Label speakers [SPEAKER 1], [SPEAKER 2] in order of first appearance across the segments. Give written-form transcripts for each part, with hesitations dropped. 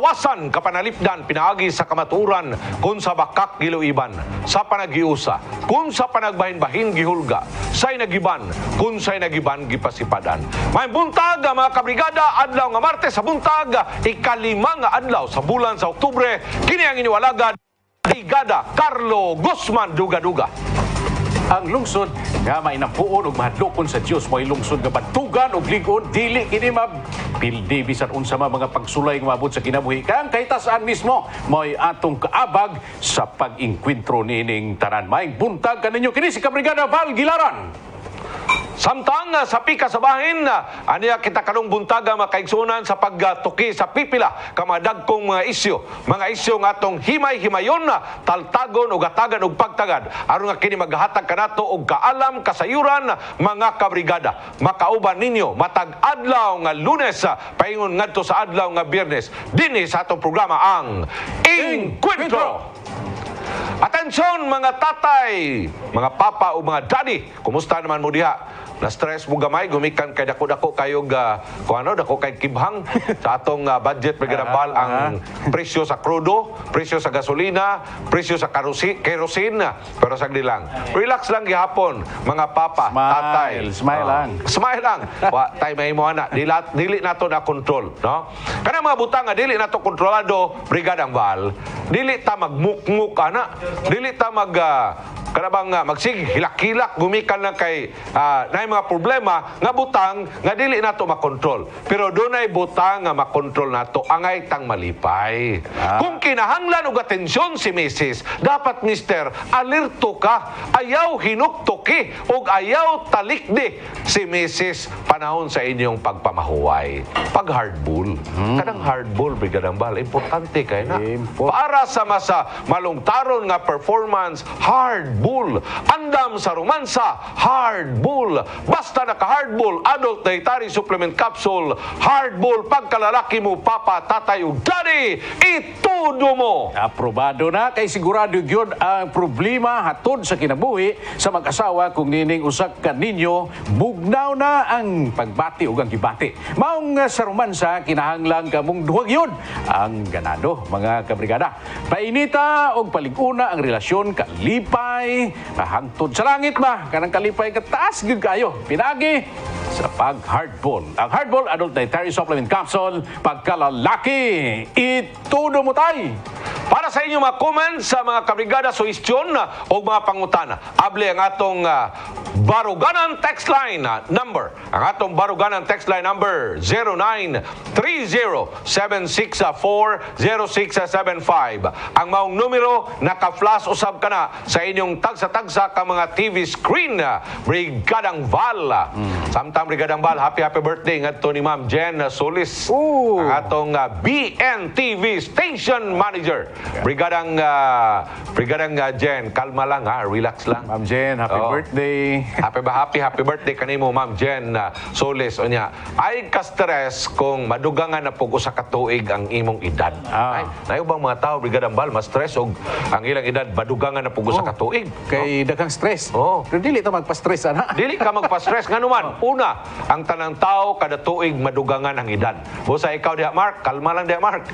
[SPEAKER 1] lawasan kapanalipdan pinaagi sa kamaturan kung sa bakak giluiban, sa panagiusa, kung sa panagbahin-bahin gihulga, say nagiban, kung say nagiban gipasipadan. May buntag mga kabrigada, adlaw nga Martes sa buntag, ikalima nga adlaw sa bulan sa Oktubre, kini ang iniwalagad Brigada Carlo Guzman Duga-Duga.
[SPEAKER 2] Ang lungsod nga mainampuon ug mahadlokon sa Dios mo'y lungsod nga bantugan ug ligon dili kini mapildi bisan unsa mga pagsulay nga maabot sa kinabuhi kang kahit saan mismo mo'y atong kaabag sa pag-inkwentro nining tanan. Maayong buntag kaninyo kini si Kabrigada Val Gilaran. Samtang sa pika sa bahin, aniya kita kanong buntaga makaigsunan sa pagtuki sa pipila kamadagkong mga isyu nga atong himay-himayon taltagon o gatagan og pagtagad aron nga kini maghatag kanato og kaalam kasayuran mga kabrigada. Makauban ninyo matag adlaw nga Lunes paingon ngadto sa adlaw nga Biyernes dinhi sa atong programa ang Encuentro. Atensyon mga tatay, mga papa o mga daddy, kumusta naman mo diha? Na-stress mo gamay, gumikan kay dako-dako kayog dako kay kibhang sa atong budget Brigada ang presyo sa krudo, presyo sa gasolina, presyo sa kerosene. Pero sagdi lang. Relax lang gihapon, mga papa, tatay. Smile lang. Wa tay mahimo ana, dili nato na control, no? Kana mga butang nga dili nato kontrolado Brigada Val, dili ta magmukmuk ana, dili ta kanabang magsig hilak-hilak gumikan lang kay nay mga problema nga butang nga dili nato makontrol. Pero dunay butang nga makontrol nato angay tang malipay. Kung kinahanglan og atensyon si Mrs., dapat Mister, alerto ka. Ayaw hinuktoki og ayaw talikdi si Mrs. panahon sa inyong pagpamahuway. Pag hardball, kanang hardball Brigada Val, importante kay na. Para sa masa malungtaron nga performance, hardball. Andam sa romansa, hardball. Basta naka-hardball, adult dietary supplement capsule, hardball, pagkalalaki mo, papa, tatay, ug daddy, itudo mo. Aprobado na, kay sigurado yun ang problema hatod sa kinabuhi sa mag-asawa kung nining usak ka ninyo, bugnaw na ang pagbati ug ang gibati. Maong sa romansa, kinahanglang kamong duwag yun ang ganado, mga kabrigada. Painita og paliguna ang relasyon, kalipay, hangtod sa langit ba? Kanang kalipay kataas gyud kayo. Pinagi sa pag-hardball. Ang hardball adult dietary supplement capsule, pagkalalaki, itudo mo tay. Para sa inyo mga comments sa mga kabrigada, suhestyon o mga pangutana, able ang atong Baruganan text line number. Ang atong Baruganan text line number 0930-764-0675. Ang maong numero naka-flash usab ka na sa inyong tagsa-tagsa ka mga TV screen. Brigadang Val. Samtang Brigadang Val, happy birthday ngadto ni Ma'am Jen Solis. Ang atong BNTV station manager. Brigadang Jen, kalma lang relax lang.
[SPEAKER 3] Ma'am Jen, happy birthday.
[SPEAKER 1] Happy birthday kanimo Ma'am Jen Solis. Onya, ay ka-stress kung madugangan na pug usa ka tuig ang imong edad. Ay, nayo bang mga tao Brigadang Val ma-stress og ang ilang edad madugangan na pug usa ka tuig?
[SPEAKER 3] Kay daghang stress.
[SPEAKER 1] Pero
[SPEAKER 3] dili ta magpa-stress ana.
[SPEAKER 1] Dili ka magpa-stress nganuman. Una, ang tanang tao kada tuig madugangan ang edad. Busa ikaw diha Mark, kalma lang diha Mark.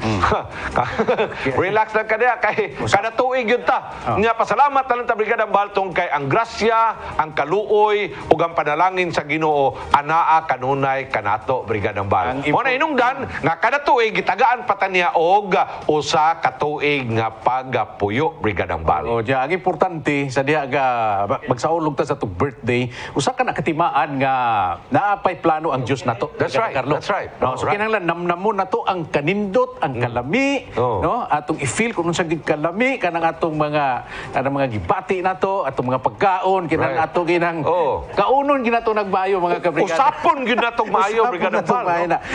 [SPEAKER 1] Relax lang ka diha kay kada tuig yun ta. Nya pasalamat lang ta Brigadang Val tong kay ang grasya, ang kaluoy ug ang panalangin sa Ginoo anaa kanunay kanato Brigadang Val. Mo na inungdan nga kada tuig gitagaan pa ta niya og usa ka tuig nga pagpuyo Brigadang Val.
[SPEAKER 3] Diya ang importante sa diha ga magsaulog ta sa tug birthday, usa ka nakatimaan nga naapay plano ang Dios nato.
[SPEAKER 1] That's right. That's right.
[SPEAKER 3] So kinahanglan namnamon nato ang kanindot, ang kalami, no? Atong i-feel kung unsa gid kalami kanang atong mga gibati nato, atong mga pagkaon kinahanglan ato ginang kaunon ginato nagbayo mga kabrigada.
[SPEAKER 1] Usapon gyud natong maayo Brigadang Val.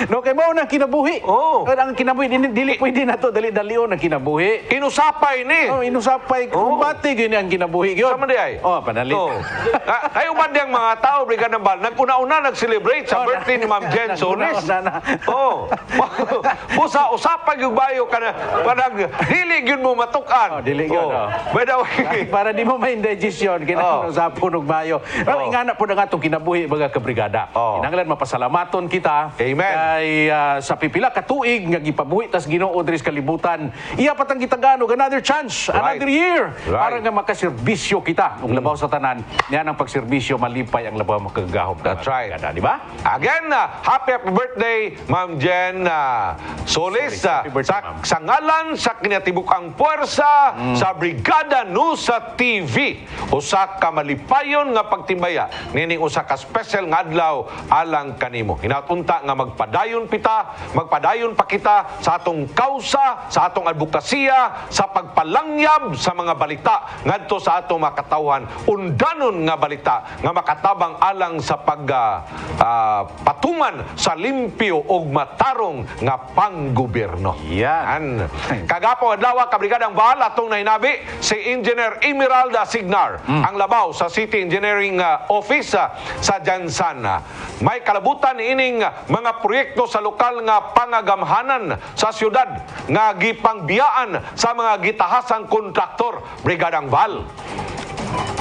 [SPEAKER 3] No kay mao na kinabuhi. Ang kinabuhi dili pwede nato dali-dalion ang kinabuhi.
[SPEAKER 1] Inusapay ni.
[SPEAKER 3] Inusapay kumbati gyud ang kinabuhi gyud.
[SPEAKER 1] Sama di ay.
[SPEAKER 3] Panalit.
[SPEAKER 1] Kayo man diyang mga tao Brigadang Val naguna-una nag-celebrate sa birthday ni Ma'am Jen Solis. Busa usapay gyud bayo kanang dili dili gyud mo matukan.
[SPEAKER 3] Dili gyud.
[SPEAKER 1] By the way,
[SPEAKER 3] Para di mo ma-indigestion, kinahanglan sa punog mayo. Pero ingana po na nga itong kinabuhi, mga kabrigada. Kinahanglan mapasalamaton kita.
[SPEAKER 1] Amen.
[SPEAKER 3] Kay sa pipila katuig nga gipabuhi tas Ginoo diri sa kalibutan. Iya patang gitagano another chance, another year para nga makaserbisyo kita ug labaw sa tanan. Yan ang pagserbisyo malipay ang labaw makagahom.
[SPEAKER 1] That's right.
[SPEAKER 3] Di ba?
[SPEAKER 1] Again, happy birthday, Ma'am Jen Solis.
[SPEAKER 3] Happy birthday, ma'am.
[SPEAKER 1] Sa ngalan sa kinatibukang puwersa sa Brigada Nusa TV, usa ka malipayon nga pagtimbaya nining usa ka special nga adlaw alang kanimo. Hinatunta nga magpadayon pa kita sa atong kausa, sa atong advokasya, sa pagpalangyab sa mga balita ngadto sa atong makatawhan, undanon nga balita nga makatabang alang sa patuman sa limpyo ug matarong nga panggobyerno.
[SPEAKER 3] Yan.
[SPEAKER 1] Kagapong adlaw kabrigadang Baal atong nainabi si Engineer Emeralda Signar, ang labaw sa City Engineering Office sa Jansan. May kalabutan ining mga proyekto sa lokal nga pangagamhanan sa syudad nga gipangbiyaan sa mga gitahasang kontraktor. Brigadang Baal.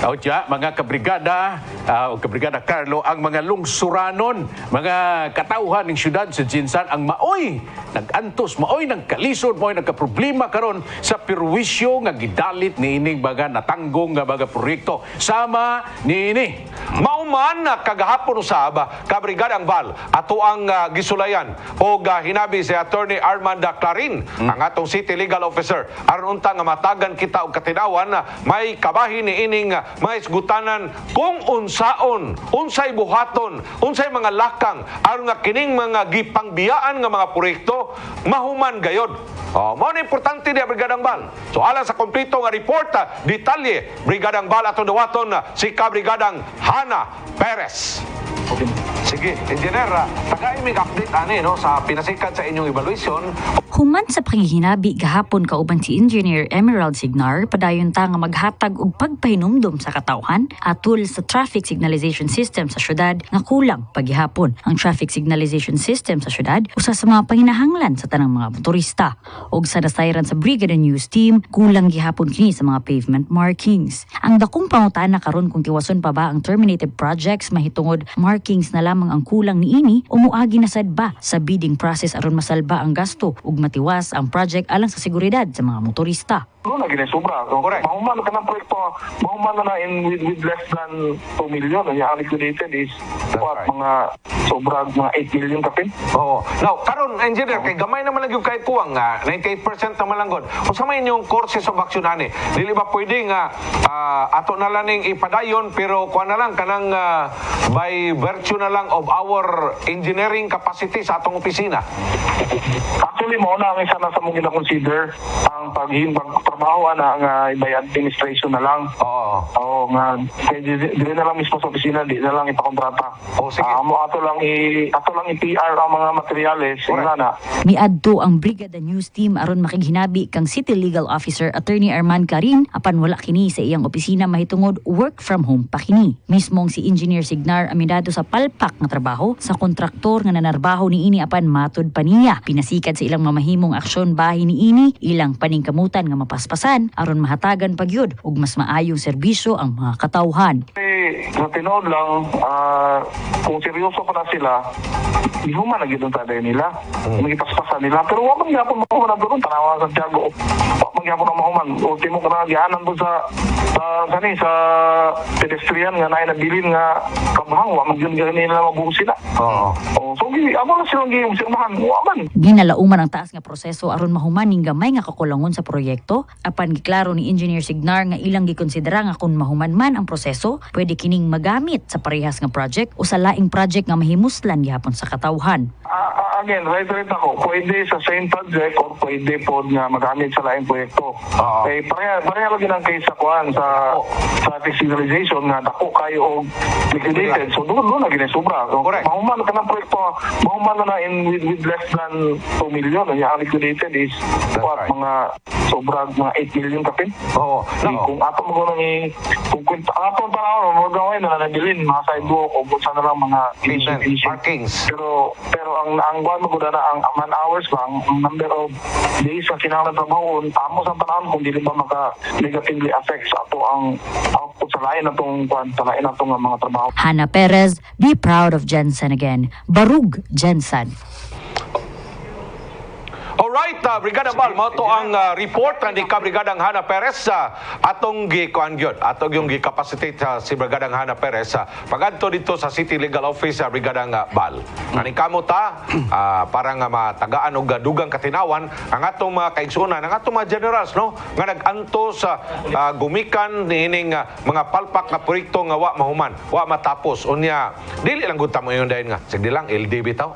[SPEAKER 3] Tawdya, mga kabrigada, o kabrigada Carlo, ang mga lungsuranon, mga katauhan ng syudad sa Jinsan, ang maoy nag-antos, maoy nagkalisod, maoy nagkaproblema karon sa perwisyo nga gidalit ni ining baga natanggong nga baga proyekto. Sama ni ini.
[SPEAKER 1] Mauman na kagahapon usab kabrigadang Baal ato ang gisulayan o hinabi si Attorney Armanda Clarin, ang atong City Legal Officer, aron unta nga matagan kita og katinawan may kabahin ni ining mga isgutanan kung unsay buhaton, unsay mga lakang aron nga kining mga gipangbiyaan nga mga proyekto mahuman gayod. Mao na importante diya Brigadang Baal. So alang sa kompleto nga report, detalye Brigadang Baal atong dawaton si Kabrigadang Hana Perez. Sige, Engineer, tagay mig update ani no sa pinasikat sa inyong evaluation.
[SPEAKER 4] Human sa pakihinabi gahapon kauban si Engineer Emerald Signar, padayon ta nga maghatag og pagpahinumdum sa katawhan atul sa traffic signalization system sa syudad nga kulang paghihapon. Ang traffic signalization system sa syudad usa sa mga panginahanglan sa tanang mga motorista. Og sa nasayran sa Brigada News Team, kulang gihapon kini sa mga pavement markings. Ang dakong pangutana karon kung tiwason pa ba ang terminated projects mahitungod markings na lamang ang kulang niini o muagi na sad ba sa bidding process aron masalba ang gasto ug matiwas ang project alang sa seguridad sa mga motorista.
[SPEAKER 5] Doon na ginasobra.
[SPEAKER 1] Correct.
[SPEAKER 5] Mahuman ka ng proyekto, mahuman na with less than 2 million. Ang calculated is
[SPEAKER 1] right.
[SPEAKER 5] Mga sobra, mga 8 million kapin.
[SPEAKER 1] Oo. Now, karon engineer, kay gamay naman lang yung kahit kuwang nga, 98% naman lang god. Kung sa may inyong courses of action ani, dili ba pwede nga ato na lang ning ipadayon pero kuha na lang kanang by virtue na lang of our engineering capacity sa atong opisina?
[SPEAKER 5] Actually, mauna ang isa na sa mong gina-consider ang pagtrabaho nga by administration na lang. Oo, nga dili na lang mismo sa opisina, di na lang ipakontrata.
[SPEAKER 1] Sige.
[SPEAKER 5] Ato lang i-PR ang mga materyales, na.
[SPEAKER 4] Miadto ang Brigada News Team aron makighinabi kang City Legal Officer Attorney Arman Karin apan wala kini sa iyang opisina mahitungod work from home pa kini. Mismong si Engineer Signar aminado sa palpak nga trabaho sa kontraktor nga nanarbaho ni ini apan matud pa niya. Pinasikat sa ilang mamahimong aksyon bahin ni ini, ilang paningkamutan nga mapaspasan aron mahatagan pagyud ug mas maayong serbisyo ang mga katawhan.
[SPEAKER 5] Sa tinood lang, kung seryoso pa na sila, di human na gitong taday nila. Magipaspasan nila. Pero wag magyapon mahuman doon. Tanawa sa Santiago. Wag magyapon na mahuman. Ultimo ka na nagyanan doon sa pedestrian nga na nabilin nga kabahang. Wag magyun nila mabuhos sila. So, amo na silang giyong waman.
[SPEAKER 4] Ginalauman ang taas nga proseso aron mahuman ning gamay nga kakulangon sa proyekto. Apan giklaro ni Engineer Signar nga ilang gikonsidera nga kung mahuman man ang proseso, pwede kining magamit sa parehas nga project o sa laing project nga mahimuslan gihapon sa katawhan.
[SPEAKER 5] Again, right ako. Pwede sa same project o pwede po nga magamit sa laing proyekto. Pareha lagi ng case sa kuhan sa traffic signalization nga dako kayo og liquidated. So doon na ginasobra.
[SPEAKER 1] Correct.
[SPEAKER 5] Mahuman ka ng proyekto, mahuman na with less than 2 million. Ang liquidated is mga sobra mga 8 million kapin. Kung ato mo kung ato tanaw mo gawin na nabilin mga sidewalk o sa na lang mga
[SPEAKER 1] markings.
[SPEAKER 5] Pero ang kuan mo na ang man hours ba ang number of days sa kinahanglan trabaho amo sa panahon kung dili ba maka negatively affect sa ato ang output sa lain natong kuan sa lain natong mga trabaho.
[SPEAKER 4] Hannah Perez, be proud of Jensen again. Barug Jensen.
[SPEAKER 1] Alright, Brigada Bal, mo to ang report ni Kabrigadang Hannah Perez atong gikuan gyud, atong yung gi-capacitate si Brigadang Hannah Perez pagadto dito sa City Legal Office Brigadang Bal. Ani kamo ta para nga matagaan og dugang katinawan ang atong mga kaigsunan, ang atong mga generals no nga nag-anto sa gumikan niining mga palpak nga proyekto nga wa mahuman, wa matapos. Unya dili lang gud ta mo yung dayon nga sige lang LD bitaw.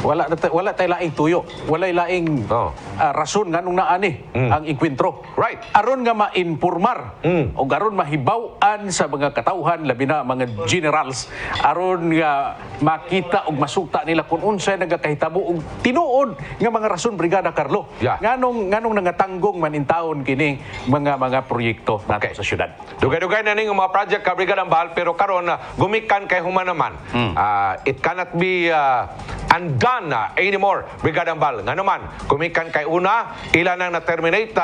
[SPEAKER 3] Wala tay laing tuyo, wala laing rason nganong naani ang inkwentro.
[SPEAKER 1] Right.
[SPEAKER 3] Aron nga ma-informar o aron mahibaw-an sa mga katawhan labi na mga generals aron nga makita og masukta nila kung unsay nagakahitabo og tinuod nga mga rason Brigada Carlo.
[SPEAKER 1] Yeah.
[SPEAKER 3] Nganong nangatanggong manintawon kini mga proyekto nato sa syudad.
[SPEAKER 1] Dugay-dugay na ning mga project ka Brigada Bal pero karon gumikan kay human naman. It cannot be undone anymore, Brigada Bal. Nga naman, kumikan kay una, ilan nang na-terminate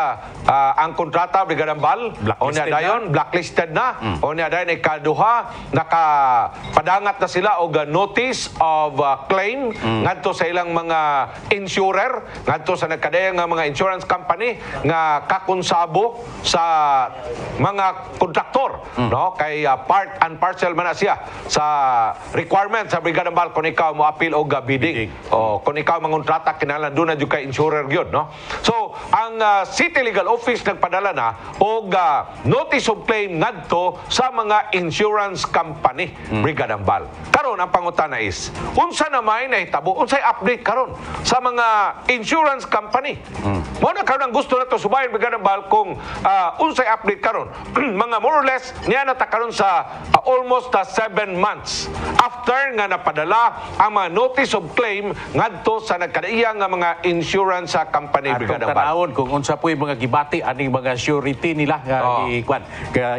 [SPEAKER 1] ang kontrata, Brigada Bal. O niya dayon, blacklisted na. O niya dayon, ikaduha, nakapadangat na sila og notice of claim ngadto sa ilang mga insurer, ngadto sa nagkadayang nga mga insurance company nga kakonsabo sa mga kontraktor. No? Kay part and parcel man na siya sa requirement sa Brigada Bal kung ikaw mo appeal og bidding. O kung ikaw mangontrata kinahanglan doon na jud kay insurer gyud no. So ang City Legal Office nagpadala na og notice of claim ngadto sa mga insurance company Brigada Bal. Karon ang pangutana is unsa na may nahitabo, unsay update karon sa mga insurance company. Mo na karon ang gusto nato subayon Brigada Bal kung unsay update karon. Mga more or less niya na ta karon sa almost 7 months after nga napadala ang mga notice of claim ngadto sa nagkadaiyang nga mga insurance company Brigada Bal.
[SPEAKER 3] Tanawon kung unsa po'y mga gibati aning mga surety nila nga gikuan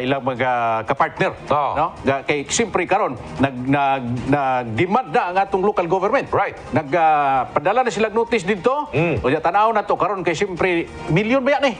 [SPEAKER 3] ilang mga kapartner no kay simpre karon nag-demand na ang atong local government.
[SPEAKER 1] Right.
[SPEAKER 3] Nagpadala na sila notice dito. O tanawon na to karon kay simpre milyon ba yan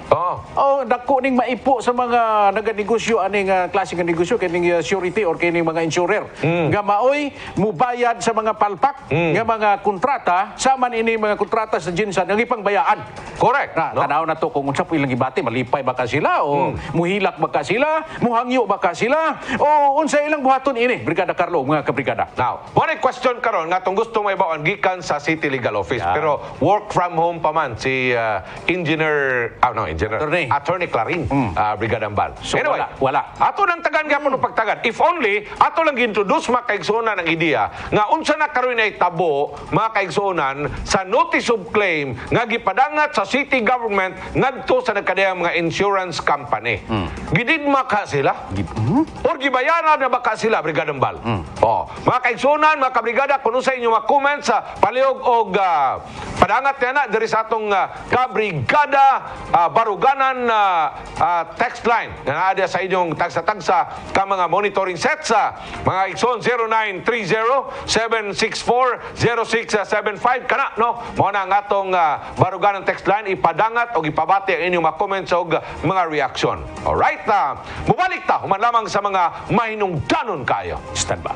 [SPEAKER 3] dako ning maipo sa mga naganegosyo aning klase nga negosyo kining surety or kining mga insurer nga maoy mubayad sa mga palpak nga mga kontrata saman ini mga kontrata sa Jensen ang ipangbayaan.
[SPEAKER 1] Correct.
[SPEAKER 3] Tanaw na to kung unsa po ilang gibati, malipay ba ka sila o muhilak ba ka sila, muhangyo ba ka sila o unsa ilang buhaton ini Brigada Carlo mga kabrigada.
[SPEAKER 1] Now, one question karon nga tong gusto may bawon gikan sa City Legal Office pero work from home pa man si Attorney Clarin Brigada Bal.
[SPEAKER 3] So,
[SPEAKER 1] anyway,
[SPEAKER 3] wala.
[SPEAKER 1] Ato nang tagan gyapon og pagtagan. If only ato lang gi-introduce makaigsuonan ng ideya nga unsa na karon ay tabo mga kaigsuonan sa notice of claim nga gipadangat sa city government ngadto sa nagkadayang mga insurance company. Gididma ka sila? Or gibayaran na ba ka sila Brigada Bal? Mga kaigsuonan, mga kabrigada, kung sa inyo mga comments sa palihog og padangat na diri sa atong kabrigada baruganan text line na ada sa inyong tagsa-tagsa ka mga monitoring sets mga igsoon 0930-764-0675 kana no mo na ang atong baruganan text line ipadangat o ipabati ang inyong mga comments o mga reaction. Alright, mubalik ta human lamang sa mga mahinungdanon kayo.
[SPEAKER 3] Stand by.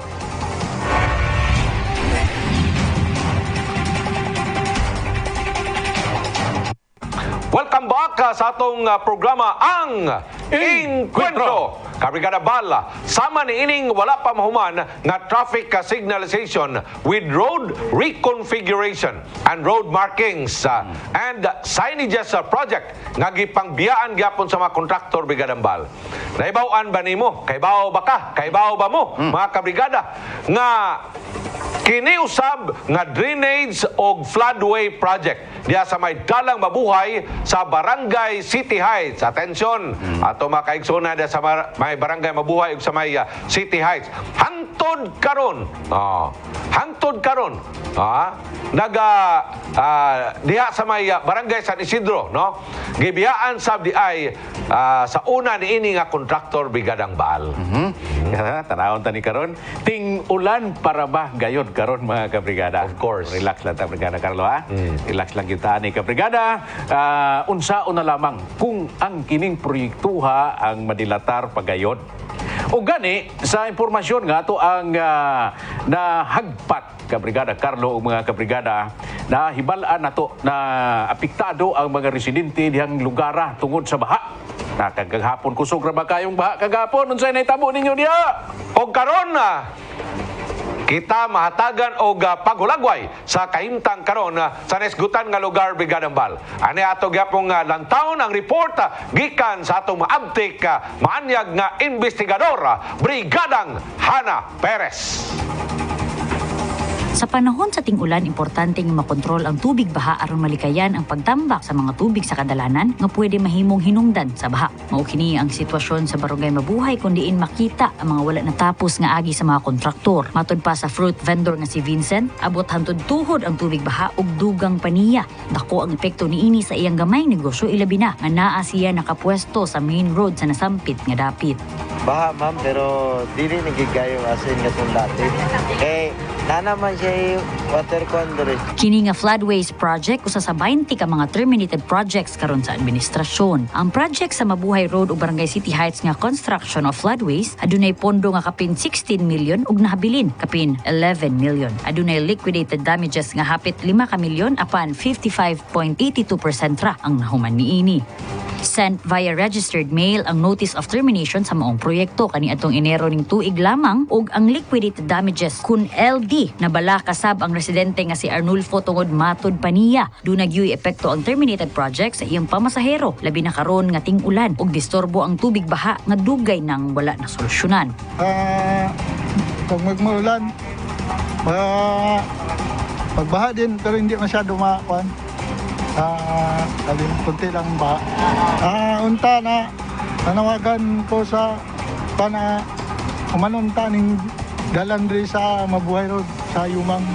[SPEAKER 1] Welcome back sa atong programa ang Inkwentro. Kabrigada Bal, sama ni ining wala pa mahuman nga traffic signalization with road reconfiguration and road markings and signages project nga gipangbiyaan gyapon sa mga kontraktor Brigada Bal. Naibaw-an ba nimo? Kaibaw ba ka? Kaibaw ba mo? Mga kabrigada nga kini usab nga drainage og floodway project diya sa may dalang mabuhay sa Barangay City Heights. Atensyon, ato mga kaigsunan diya sa may Barangay Mabuhay ug sa may City Heights. Hangtod karon. Hangtod karon. Diha sa may Barangay San Isidro, no? Gibiyaan sab di ay sa una ni ini nga kontraktor Brigadang Bal.
[SPEAKER 3] Tanawon tani karon ting ulan para ba gayod karon mga kabrigada?
[SPEAKER 1] Of course.
[SPEAKER 3] Relax lang ta brigada Carlo ha. Relax lang kita ni kabrigada. Unsaon na lamang kung ang kining proyektuha ang madilatar pagayod. O gani sa impormasyon nga ato ang nahagpat kabrigada Carlo o mga kabrigada na hibalaan nato na apektado ang mga residente dihang lugar tungod sa baha. Nakagaghapon kusog ra ba kayong baha kagapon unsay nahitabo ninyo diha?
[SPEAKER 1] O karon na kita mahatagan og paghulagway sa kahimtang karon sa nesgutan nga lugar Brigadang Bal. Ani ato gyapong lantawon ang report gikan sa atong maabtik maanyag nga investigador Brigadang Hana Perez.
[SPEAKER 4] Sa panahon sa ting-ulan, importante nga makontrol ang tubig baha aron malikayan ang pagtambak sa mga tubig sa kadalanan nga pwede mahimong hinungdan sa baha. Mao kini ang sitwasyon sa Barangay Mabuhay kun diin makita ang mga wala natapos nga agi sa mga kontraktor. Matud pa sa fruit vendor nga si Vincent, abot hantod tuhod ang tubig baha ug dugang paniya. Dako ang epekto niini sa iyang gamay negosyo ilabi na nga naa siya nakapwesto sa main road sa nasampit nga dapit.
[SPEAKER 6] Baha ma'am, pero dili nagigayo asin nga itong dati. Kaya naman siya water conduit.
[SPEAKER 4] Kini nga floodways project usa sa 20 ka mga terminated projects karon sa administrasyon. Ang project sa Mabuhay Road ug Barangay City Heights nga construction of floodways adunay pondo nga kapin 16 million ug nahabilin kapin 11 million. Adunay liquidated damages nga hapit 5 ka milyon apan 55.82% ra ang nahuman niini. Sent via registered mail ang notice of termination sa maong proyekto kaniadtong Enero ning tuig lamang ug ang liquidated damages kun LD na bala kasab ang residente nga si Arnulfo tungod matud paniya. Dunay gyud epekto ang terminated project sa iyang pamasahero labi na karon nga ting-ulan ug disturbo ang tubig baha nga dugay nang wala na solusyonan.
[SPEAKER 7] Pag magmaulan, pagbaha din pero hindi masyado makuan. Kunti lang ba? Unta na nanawagan ko sa umanunta ning dalan diri sa Mabuhay Road sa Yumang.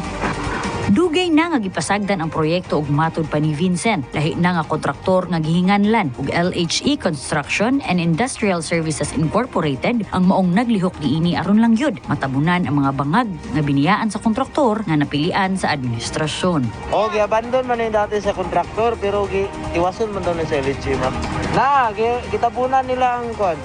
[SPEAKER 4] Dugay na nga gipasagdan ang proyekto ug matud pa ni Vincent. Lahi na nga kontraktor nga gihinganlan ug LHE Construction and Industrial Services Incorporated ang maong naglihok diini aron lang gyud matabunan ang mga bangag nga biniyaan sa kontraktor nga napilian sa administrasyon.
[SPEAKER 6] Giabandon man yung dati sa kontraktor pero iwason man daw na sa LHC ma'am. Gitabunan nila ang kon.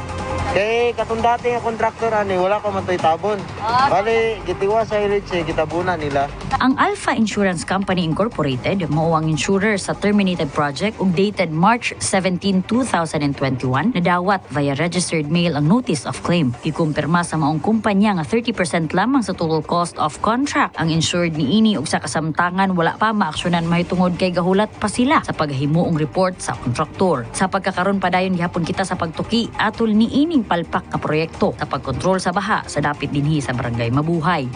[SPEAKER 6] Kay katong dati nga kontraktor ani wala ko man toy tabon. Bali gitiwa sa LHC gitabunan nila.
[SPEAKER 4] Ang Alpha Insurance Company Incorporated mao ang insurer sa terminated project ug dated March 17, 2021 nadawat via registered mail ang notice of claim. Gikumpirma sa maong kumpanya nga 30% lamang sa total cost of contract ang insured niini ug sa kasamtangan wala pa maaksyonan mahitungod kay gahulat pa sila sa paghimuong report sa kontraktor. Sa pagkakaron padayon gihapon kita sa pagtuki atol niining palpak nga proyekto sa pagkontrol sa baha sa dapit dinhi sa Barangay Mabuhay.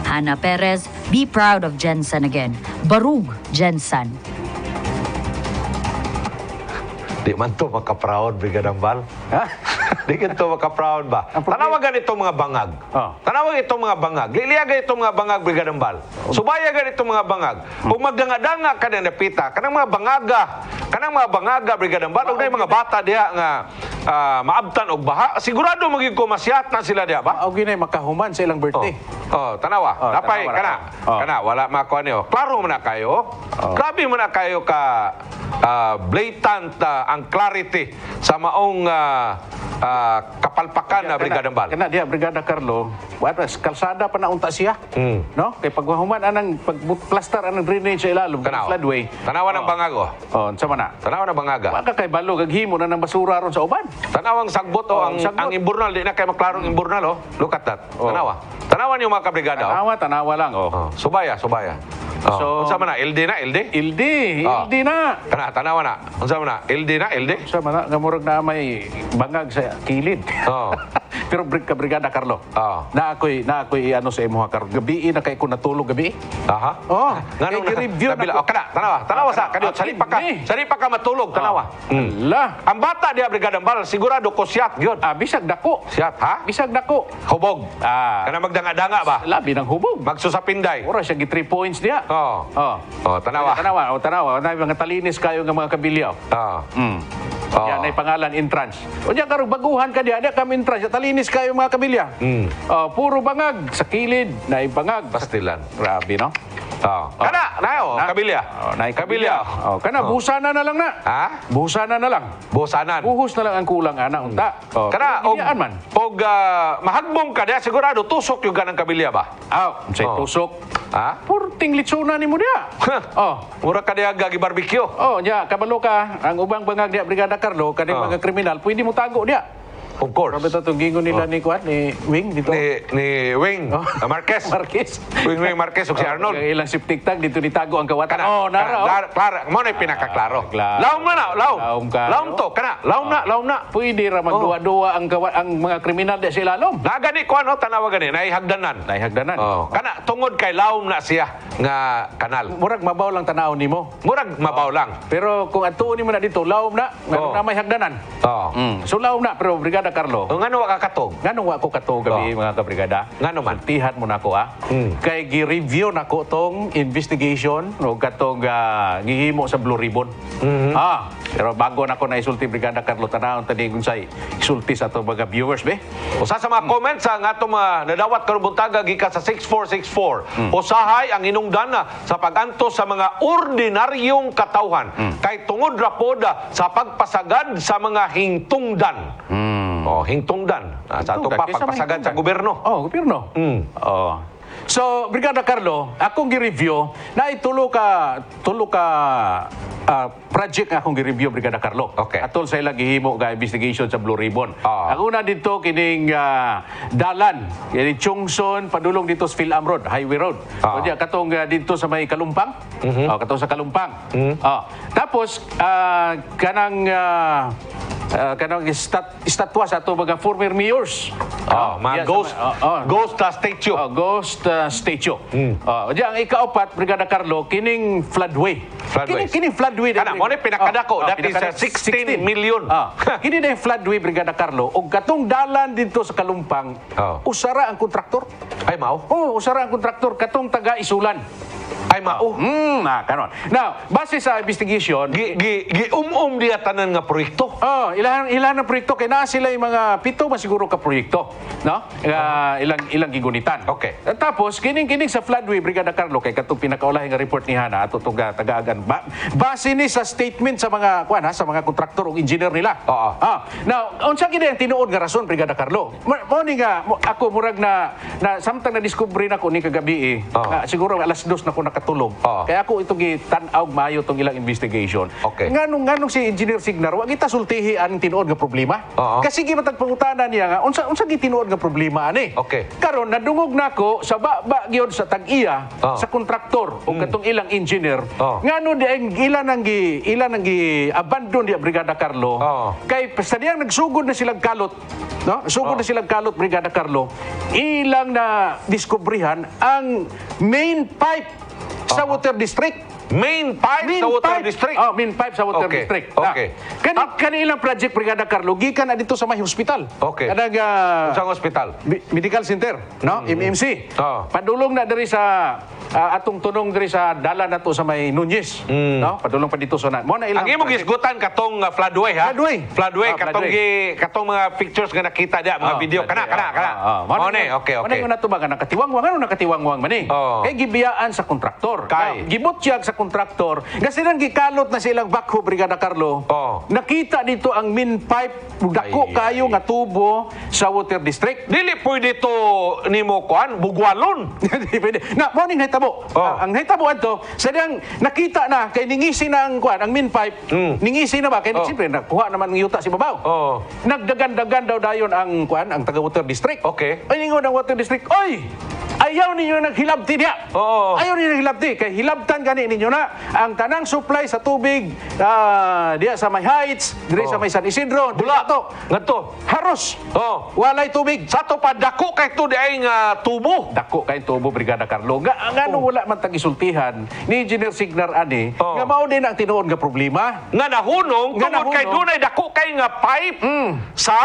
[SPEAKER 4] Hana Perez, be proud of Jensen again. Barug Jensen.
[SPEAKER 1] Di man to makaproud, Brigadang Bal.
[SPEAKER 3] Ha?
[SPEAKER 1] Di ka to makaproud ba? Tanawagan itong mga bangag. Tanawagan itong mga bangag. Liliyagan itong mga bangag, Brigadang Bal. Subayagan itong mga bangag. Kung magdanga-danga ka na napita, kanang mga bangaga, Brigadang Bal, o na yung mga bata diha nga maabtan og baha, sigurado maging kumasyat na sila diha ba?
[SPEAKER 3] O ginay makahuman sa ilang birthday.
[SPEAKER 1] Tanawa. Napay, kana, wala makuha niyo. Klaro mo na kayo. Grabe mo na kayo ka blatant ang clarity sa maong kapalpakan na Brigadang Bal.
[SPEAKER 3] Kana diha Brigada Carlo, kalsada pa naunta siya. No? Kay paghuman anang pagplaster anang drainage sa ilalom
[SPEAKER 1] Tanaw.
[SPEAKER 3] floodway.
[SPEAKER 1] Tanawa ng bangago.
[SPEAKER 3] Unsa man na?
[SPEAKER 1] Tanawa ng bangaga.
[SPEAKER 3] Wala kay balo gaghimo na ng basura ron sa uban.
[SPEAKER 1] Tanawang sagbot o ang imburnal. Di na kayo maklarong imburnal. Look at that. Tanawa. Tanawa niyo mga kabrigada.
[SPEAKER 3] Tanawa lang.
[SPEAKER 1] Subaya. Unsa man na? LD na?
[SPEAKER 3] LD na.
[SPEAKER 1] Tanawa na. Unsa man na? LD na?
[SPEAKER 3] Unsa man na? Gamurag na may bangag sa kilid. Pero Brigada Carlo. Na ako'y ano sa imo Carlo. Gabi na kay ko natulog gabi.
[SPEAKER 1] Aha.
[SPEAKER 3] Kay review na.
[SPEAKER 1] Tanawa sa kadiyot. Salipa ka matulog. Tanawa. Ang bata diya Brigadang Bal sigurado ko siyat gyud.
[SPEAKER 3] Bisag dako.
[SPEAKER 1] Siyat ha?
[SPEAKER 3] Bisag dako.
[SPEAKER 1] Hubog. Kana magdanga-danga ba?
[SPEAKER 3] Labi ng hubog.
[SPEAKER 1] Magsusapinday.
[SPEAKER 3] Ora siya gi 3 points diya.
[SPEAKER 1] Tanawa.
[SPEAKER 3] Tanawa. Na mga talinis kayo nga mga kabilyaw. Yan ay pangalan entrance. O diyan karong baguhan ka diya kami entrance. Talinis kayo mga kabilya. Puro bangag sa kilid na bangag.
[SPEAKER 1] Pastilan.
[SPEAKER 3] Grabe no.
[SPEAKER 1] Kana, kabilya.
[SPEAKER 3] Kabilya. Kana busana na lang na.
[SPEAKER 1] Ha?
[SPEAKER 3] Busana na lang.
[SPEAKER 1] Busanan.
[SPEAKER 3] Buhos na lang ang kulang ana unta.
[SPEAKER 1] Kana
[SPEAKER 3] Gilian man.
[SPEAKER 1] mahagbong ka diya sigurado tusok yung ganang kabilya ba?
[SPEAKER 3] Say tusok.
[SPEAKER 1] Ha?
[SPEAKER 3] Purting litsuna ni mo diya.
[SPEAKER 1] Mura ka diya gagi barbecue.
[SPEAKER 3] Nya kabalo ka ang ubang bangag diya Brigada Carlo kaning mga kriminal pwede mo tago diya.
[SPEAKER 1] Of course.
[SPEAKER 3] Sabi ito gingon nila ni Kuan ni Wing dito.
[SPEAKER 1] Ni Wing Marquez.
[SPEAKER 3] Marquez.
[SPEAKER 1] Wing Marquez ug si Arnold.
[SPEAKER 3] Ilang siptik tag dito nitago ang kawatan.
[SPEAKER 1] Nara. Mo na pinakaklaro. Laom na na, laom. Laom to, kana. Laom na.
[SPEAKER 3] Pwede ra magduwa-duwa ang mga kriminal di sila lalom.
[SPEAKER 1] Na gani ko tanawa gani, naihagdanan. Kana tungod kay laom na siya nga kanal.
[SPEAKER 3] Murag mabaw lang tanaw nimo.
[SPEAKER 1] Murag mabaw lang.
[SPEAKER 3] Pero kung atuon nimo na dito, laom na, na may hagdanan. So laom na pero Brigada Carlo.
[SPEAKER 1] Ngano wa ka katog?
[SPEAKER 3] Ngano wa ko katog gabi mga kabrigada?
[SPEAKER 1] Ngano man?
[SPEAKER 3] Tihan mo na ko Kay gi-review na ko tong investigation o katong gihimo sa Blue Ribbon. Pero bago na ko na isulti Brigada Carlo tanawon tani unsay isulti sa ato mga viewers be.
[SPEAKER 1] Usa sa mga comments nga ato nadawat karon buntaga gikan sa 6464. Usahay ang inungdana sa pagantos sa mga ordinaryong katawhan kay tungod ra poda sa pagpasagad sa mga hingtungdan. Hingtungdan. Sa ato pa pagpasagad sa gobyerno.
[SPEAKER 3] Gobyerno. So, Brigada Carlo, akong gi-review na tulo ka project nga akong gi-review Brigada Carlo.
[SPEAKER 1] Okay.
[SPEAKER 3] Atol sa ilang gihimo nga investigation sa Blue Ribbon. Ang una dito kining dalan, kini Chungson padulong dito sa Philam Road, Highway Road. O diya katong dito sa may Kalumpang. Katong sa Kalumpang. Tapos kanang estatwa sa ato mga former mayors.
[SPEAKER 1] Mga ghost statue.
[SPEAKER 3] Ghost statue. Diyan ang ikaapat Brigada Carlo kining floodway. Kining floodway.
[SPEAKER 1] Kana mo ni pinakadako that is 16 million.
[SPEAKER 3] Kini na yung floodway Brigada Carlo og katong dalan dito sa Kalumpang. Usara ang kontraktor.
[SPEAKER 1] Ay mao.
[SPEAKER 3] Usara ang kontraktor katong taga Isulan.
[SPEAKER 1] Ay mao.
[SPEAKER 3] Kanon. Now, base sa investigation,
[SPEAKER 1] diya tanan nga proyekto.
[SPEAKER 3] Ilan na proyekto kay naa sila yung mga pito masiguro ka proyekto, no? Ilang gigunitan.
[SPEAKER 1] Okay.
[SPEAKER 3] Tapos kining sa floodway Brigada Carlo kay katong pinakaulahi nga report ni Hana ato tagaagan base ni sa statement sa mga sa mga kontraktor ug engineer nila. Now, unsa gid ang tinuod nga rason Brigada Carlo? Mo ni nga ako murag na samtang na discover nako ni kagabi siguro alas 2 na ko nakatulog. Kaya ako itong tan-aw maayo tong ilang investigation.
[SPEAKER 1] Okay.
[SPEAKER 3] Nganong si Engineer Signar wa kita sultihi ang tinuod nga problema. Kasi gimatag pangutanan niya nga unsa gi tinuod nga problema ani.
[SPEAKER 1] Okay.
[SPEAKER 3] Karon nadungog nako sa baba gyud sa tag-iya sa kontraktor o katong ilang engineer. Ngano di ang ilan ang gi abandon di Brigada Carlo. Kay sa diyang nagsugod na silang kalot, no? Sugod na silang kalot Brigada Carlo. Ilang na diskubrihan ang main pipe sa water district.
[SPEAKER 1] Main pipe sa water district?
[SPEAKER 3] Main pipe sa water district.
[SPEAKER 1] Okay.
[SPEAKER 3] Kanilang project Brigada Carlo, gikan na dito sa may hospital.
[SPEAKER 1] Okay.
[SPEAKER 3] Kanang
[SPEAKER 1] Saan hospital?
[SPEAKER 3] Medical Center, no? MMC. Padulong na diri sa atong tunong diri sa dalan nato sa may Nunez, no? Padulong pa dito sa mo na ilang.
[SPEAKER 1] Ang imong gisgutan katong floodway ha? Floodway katong mga pictures nga nakita dia, mga video kana. Mao ni, okay.
[SPEAKER 3] Ano nato ba kanang nakatiwangwang man ni? Kay gibiyaan sa kontraktor. Gibutyag sa kontraktor, kasi nang gikalot na silang backhoe Brigada Carlo. Nakita dito ang main pipe dako kayo nga tubo sa water district.
[SPEAKER 1] Dili pwede to nimo kuan bugwalon.
[SPEAKER 3] Dili pwede. Na mo ning hitabo. Ang hitabo adto, sadang nakita na kay ningisi na ang kuan, ang main pipe. Ningisi na ba kay siyempre nakuha naman ng yuta si babaw. Nagdagan-dagan daw dayon ang kuan, ang taga water district.
[SPEAKER 1] Okay.
[SPEAKER 3] Ay ningon ang water district. Oy! Ayaw ninyo naghilabti diya. Ayaw ninyo naghilabti. Kay hilabtan gani ninyo na ang tanang supply sa tubig diya sa may Heights, diri sa may San Isidro.
[SPEAKER 1] Bula to. Ngadto.
[SPEAKER 3] Haros. Walay tubig.
[SPEAKER 1] Sa to pa dako kay to di ay nga tubo.
[SPEAKER 3] Dako kay tubo Brigada Carlo. Ngano wala man tag isultihan ni Engineer Signar ani nga mao din ang tinuod nga problema.
[SPEAKER 1] Nga nahunong tungod kay dunay dako kay nga pipe sa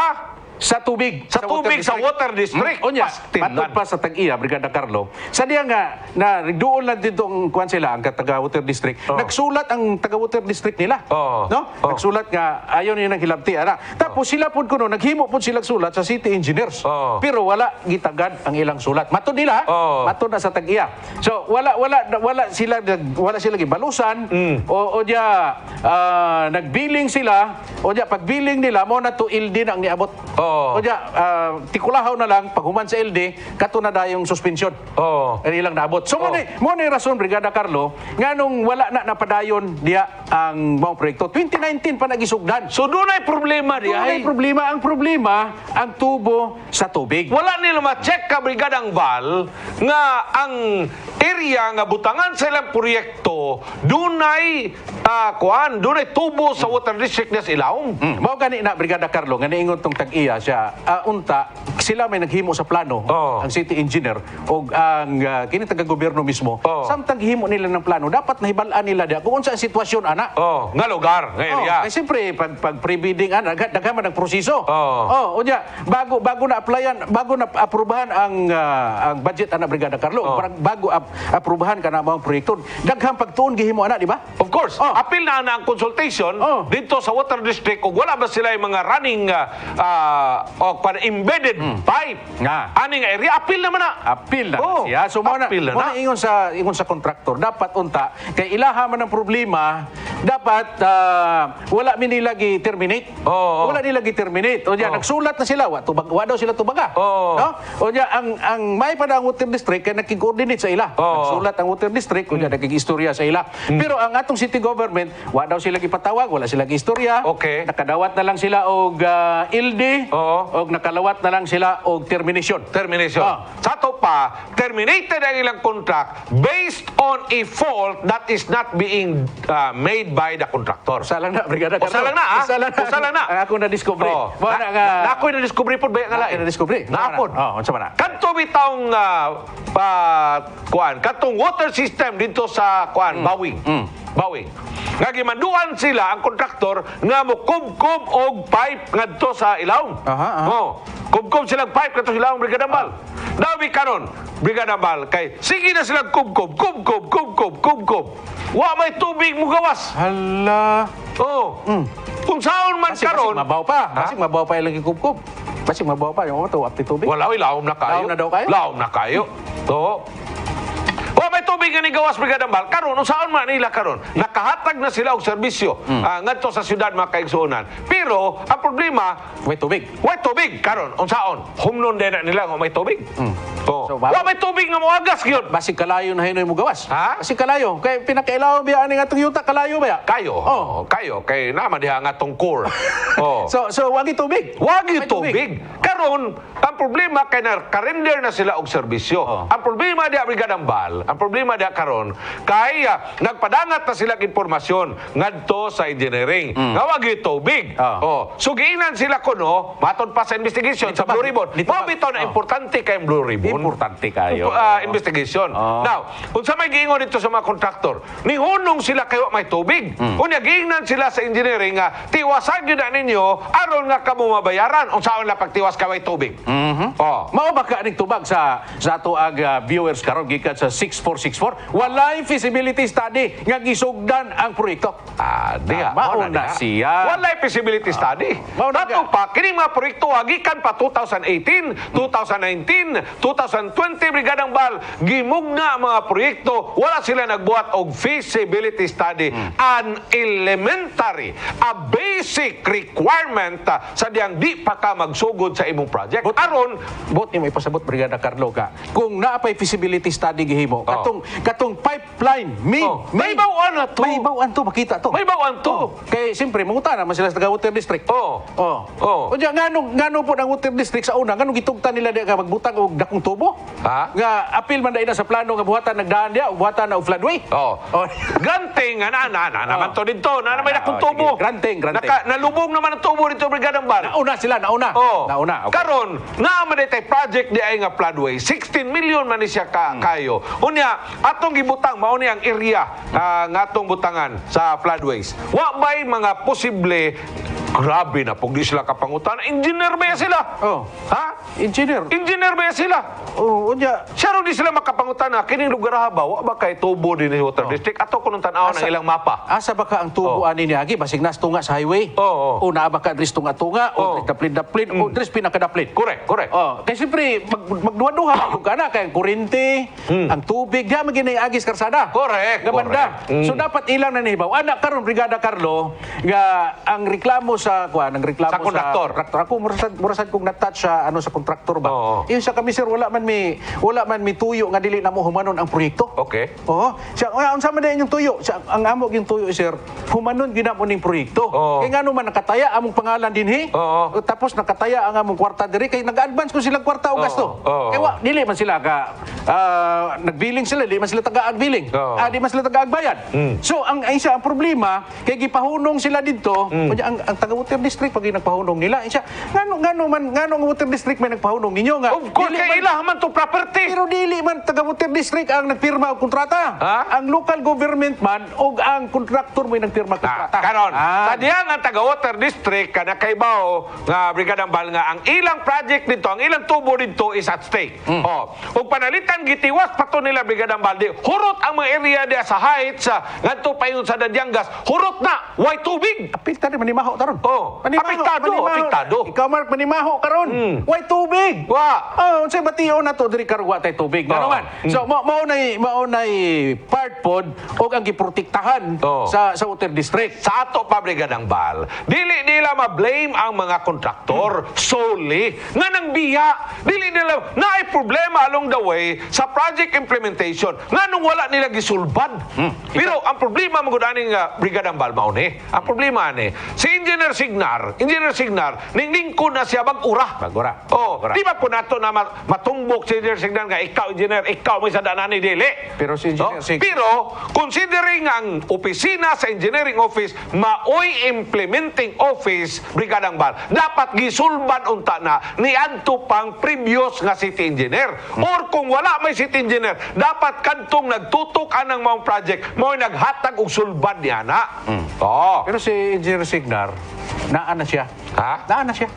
[SPEAKER 3] sa tubig.
[SPEAKER 1] Sa tubig sa water district.
[SPEAKER 3] Onya,
[SPEAKER 1] Pastinlan.
[SPEAKER 3] matod pa sa Tag-iya, Brigada Carlo. Sa diya nga, na doon lang dito ang kuwan sila, ang taga-water district. Nagsulat ang taga-water district nila. No? Nagsulat nga, ayaw niyo nang hilabti. Tapos sila po kuno, naghimo po sila sulat sa city engineers. Pero wala gitagad ang ilang sulat. Matod nila, matod na sa Tag-iya. So, wala sila gibalusan, o diya, nagbiling sila, o diya, pagbiling nila, mo na to LD na ang niabot. O diya, tikulahaw na lang, pag human sa LD, kato na dayong suspensyon. Ang ilang naabot. So, mo na yung rason, Brigada Carlo, nga nung wala na napadayon diya ang mga proyekto. 2019 pa nagisugdan.
[SPEAKER 1] So doon ay problema diya.
[SPEAKER 3] Ay problema. Ang problema, ang tubo sa tubig.
[SPEAKER 1] Wala nila ma-check ka, Brigadang Val, nga ang area nga butangan sa ilang proyekto, dunay dunay tubo sa water district na sa ilawom.
[SPEAKER 3] Mao gani na, Brigada Carlo, nga niingon tong Tag-iya siya, unta, sila may naghimo sa plano, ang city engineer, o ang kini taga-gobyerno mismo, samtang himo nila ng plano, dapat nahibalaan nila diya kung unsa ang sitwasyon, ana.
[SPEAKER 1] Nga lugar, nga area.
[SPEAKER 3] Kaya siyempre, pag pre-bidding, naghaman ng proseso. O diya, bago na applyan, bago na aprubahan ang budget, ana, Brigada Carlo, bago aprubahan ka na mga proyekto, daghang pagtuon gihimo, ana, di ba?
[SPEAKER 1] Of course. Apil na ang consultation dito sa water district kung wala ba sila yung mga running embedded pipe. Aning area, apil naman na.
[SPEAKER 3] Apil na siya. So, muna ingon sa kontraktor, dapat unta, kay ilaha man ang problema, dapat wala nila gi-terminate. Wala nila gi-terminate. O diyan, nagsulat na sila, wa daw sila tubaga. No? O diyan, ang may pa ang water district, kaya nagki-coordinate sa ila. Nagsulat ang water district, o diyan, nagkikistorya sa ila. Pero ang atong city government, wa daw sila gipatawag, wala sila gi-istorya. Nakadawat na lang sila og LD, og nakalawat na lang sila og termination.
[SPEAKER 1] Sa to pa, terminated ang ilang contract based on a fault that is not being made by the contractor.
[SPEAKER 3] Usalang na, Brigada Carlo.
[SPEAKER 1] Usalang na, ha? Usalang na.
[SPEAKER 3] Ang ako na-discovery.
[SPEAKER 1] Ako na-discovery po ba yung nga lain?
[SPEAKER 3] Na-discovery.
[SPEAKER 1] Naapod.
[SPEAKER 3] Unsa man na?
[SPEAKER 1] Kanto bitawng katong water system dito sa Bawing. Nga gimanduan sila ang kontraktor nga mo kubkob og pipe ngadto sa ilawom. Kubkob silang pipe ngadto sa ilawom, Brigada Bal. Dawi karon, Brigada Bal, kay sige na silang kubkob. Wa may tubig mo gawas.
[SPEAKER 3] Hala.
[SPEAKER 1] Kung saan man karon,
[SPEAKER 3] mabaw pa. Basig mabaw pa ilang kubkob. Basig mabaw pa yung auto apti tubig.
[SPEAKER 1] wala ilawom na kayo.
[SPEAKER 3] Ilawom na daw kayo?
[SPEAKER 1] Ilawom na kayo. May tubig nga ni gawas, Brigada Bal. Karon, saan man nila karon? Nakahatag na sila og serbisyo ngadto sa syudad, mga kaigsuonan. Pero ang problema,
[SPEAKER 3] May tubig.
[SPEAKER 1] way tubig karon. Unsaon? Humnon din na nila nga may tubig.
[SPEAKER 3] So,
[SPEAKER 1] Wa may tubig nga moagas gyud.
[SPEAKER 3] Basig kalayo na hinoy mo gawas.
[SPEAKER 1] Ha?
[SPEAKER 3] Basig kalayo. Kay pinakailaw biya ani nga atong yuta kalayo ba?
[SPEAKER 1] Kayo. Kayo kay naman diha nga tong core.
[SPEAKER 3] So wagi tubig.
[SPEAKER 1] Wagi
[SPEAKER 3] May
[SPEAKER 1] tubig. Karon, ang problema kay na-karender na sila og serbisyo. Ang problema diha, Brigada Bal, ang problema diha karon kay nagpadangat na sila impormasyon ngadto sa engineering. Nga wagi tubig. So giinan sila kuno matod pa sa investigation sa Blue Ribbon. Mo bitaw na importante kay Blue Ribbon.
[SPEAKER 3] Importante kayo.
[SPEAKER 1] Investigation. Now, kung sa may giingon dito sa mga kontraktor, nihunong sila kayo may tubig. Unya giingnan sila sa engineering nga tiwasan gyud na ninyo aron nga kamo mabayaran unsaon la pagtiwas ka may tubig.
[SPEAKER 3] Mao ba ka ning tubag sa ato viewers karon gikan sa 6464? Walay feasibility study nga gisugdan ang proyekto.
[SPEAKER 1] Diha.
[SPEAKER 3] Mauna siya.
[SPEAKER 1] Walay feasibility study. Dato pa kining mga proyekto gikan pa 2018, 2019, 2020, Brigadang Bal, gimugna mga proyekto, wala sila nagbuhat og feasibility study. An elementary, a basic requirement sa diyang di pa ka magsugod sa imong project. Aron,
[SPEAKER 3] Bot ni may pasabot, Brigada Carlo, ka. Kung naapay feasibility study gihimo, katong pipeline,
[SPEAKER 1] may bawaan na to.
[SPEAKER 3] May bawaan to, makita to.
[SPEAKER 1] May bawaan to.
[SPEAKER 3] Kay siyempre, manguta naman sila sa water district. O diya, ngano po ang water district sa una, ngano gitugtan nila diya ka magbutang og dakong tubo? Nga apil man na sa plano nga buhatan nagdaan diya, buhatan na og floodway.
[SPEAKER 1] Granting, naman to dito, na may dakong tubo.
[SPEAKER 3] Granting.
[SPEAKER 1] Nalubog naman ang tubo dito, Brigadang Bal.
[SPEAKER 3] Nauna sila. Okay.
[SPEAKER 1] Karon, naman tay project di ay nga floodway. 16 million man ni siya kayo. Unya, atong gibutang, mao ni ang area nga atong butangan sa floodways. Wa ba'y mga posible Grabe na, pag di sila kapangutan, engineer ba sila?
[SPEAKER 3] Oh.
[SPEAKER 1] Ha?
[SPEAKER 3] Engineer.
[SPEAKER 1] Engineer ba sila?
[SPEAKER 3] Oh, unya.
[SPEAKER 1] Siya rin di sila makapangutan na, kining lugar habaw, ba kay tubo din ni Water District, ato kung tanaw ng ilang mapa.
[SPEAKER 3] Asa ba ka ang tubo ani ni Agi? Basig nas tunga sa highway.
[SPEAKER 1] Oo.
[SPEAKER 3] O naa ba ka dris tunga-tunga, o dris daplin-daplin, o dris pinakadaplin.
[SPEAKER 1] Correct, correct.
[SPEAKER 3] Oh, kay siyempre magduwa-duha yung kana kay ang kurente, ang tubig, di magina agis karsada.
[SPEAKER 1] Correct,
[SPEAKER 3] Gabanda.
[SPEAKER 1] correct.
[SPEAKER 3] So dapat ilang na nahibaw. Anak karon Brigada Carlo nga ang reklamo sa ang reklamo
[SPEAKER 1] Sa kontraktor.
[SPEAKER 3] Ako murasad kong na-touch sa sa kontraktor ba.
[SPEAKER 1] Oo.
[SPEAKER 3] Yung sa kami sir wala man mi tuyo nga dili na mo humanon ang proyekto.
[SPEAKER 1] Okay.
[SPEAKER 3] Oo. Siya unsa man din yung tuyo? Siya, ang amog yung tuyo sir, humanon gina mo ning proyekto.
[SPEAKER 1] Oo.
[SPEAKER 3] Kay ngano man nakataya among pangalan dinhi.
[SPEAKER 1] Oo.
[SPEAKER 3] Tapos nakataya ang among kwarta diri kay nag-advance ko silang kwarta o gasto.
[SPEAKER 1] Oo.
[SPEAKER 3] Kay dili man sila ka nagbilling sila, di man sila taga-billing.
[SPEAKER 1] Oo.
[SPEAKER 3] Di man sila taga-agbayad. So ang isa ang problema kay gipahunong sila didto, kunya ang taga Water District pag nagpahunong nila, isa ngano ang Water District may nagpahunong ninyo nga.
[SPEAKER 1] Of course, kay ilah man to property.
[SPEAKER 3] Pero dili man taga Water District ang nagpirma og kontrata.
[SPEAKER 1] Ha?
[SPEAKER 3] Ang local government man og ang kontraktor may nagpirma og kontrata.
[SPEAKER 1] Karon, sa diyan ang taga Water District kana kay bao nga Brigadang Bal nga ang ilang project dito, ang ilang tubo dito is at stake. Oh, ug panalitan gitiwas pato nila Brigadang Baldi. Hurot ang mga area dia sa heights sa ngadto payon sa Dadyangas. Hurot na, way tubig.
[SPEAKER 3] Apekta rin manimaho taron.
[SPEAKER 1] Oh, apektado.
[SPEAKER 3] Ikaw Mark manimaho karon. Way tubig.
[SPEAKER 1] Wa.
[SPEAKER 3] Oh, unsay batiyo na to diri karwa tay tubig. Ngano man. So mao nay part pod og ang giprotektahan sa Water District.
[SPEAKER 1] Sa ato pa Brigadang Bal, dili nila ma-blame ang mga kontraktor solely nga nang biya. Dili nila naay problema along the way sa project implementation nga nung wala nila gisulbad. Pero ang problema magud ani nga Brigadang Bal mao ni. Ang problema ani si Engineer Signar ninglingkod na siya bag-ura. Oh, di ba po nato na matumbok si Engineer Signar nga ikaw may sa danani dili.
[SPEAKER 3] Pero si Engineer Signar
[SPEAKER 1] Pero considering ang opisina sa engineering office maoy implementing office Brigadang Bal, dapat gisulban unta na ni adto pang previous nga city engineer. Or kung wala may city engineer, dapat kadtong nagtutok anang maong project mao'y naghatag og sulbad niya na.
[SPEAKER 3] Pero si Engineer Signar, naa na siya.
[SPEAKER 1] Ha?
[SPEAKER 3] Naa na siya.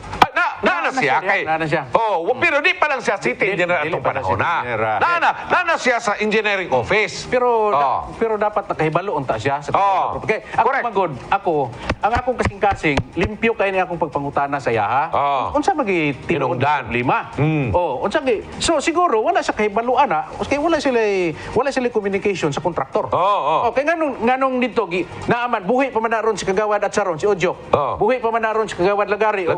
[SPEAKER 1] Naana siya kay.
[SPEAKER 3] Naana siya.
[SPEAKER 1] Oh, pero di pa lang siya city engineer atong panahon na. Naana siya sa engineering office.
[SPEAKER 3] Pero dapat nakahibalo unta siya sa okay. Ako ang akong kasing-kasing limpyo kay ni akong pagpangutana sa iya ha. Unsa magi tinungdan lima? Unsa gi. So siguro wala sa kahibaluan na, kay wala sila communication sa kontraktor. Okay, nganong dito gi naaman buhi pa man naron si Kagawad at Saron si Ojo. Buhi pa man naron si Kagawad Lagari o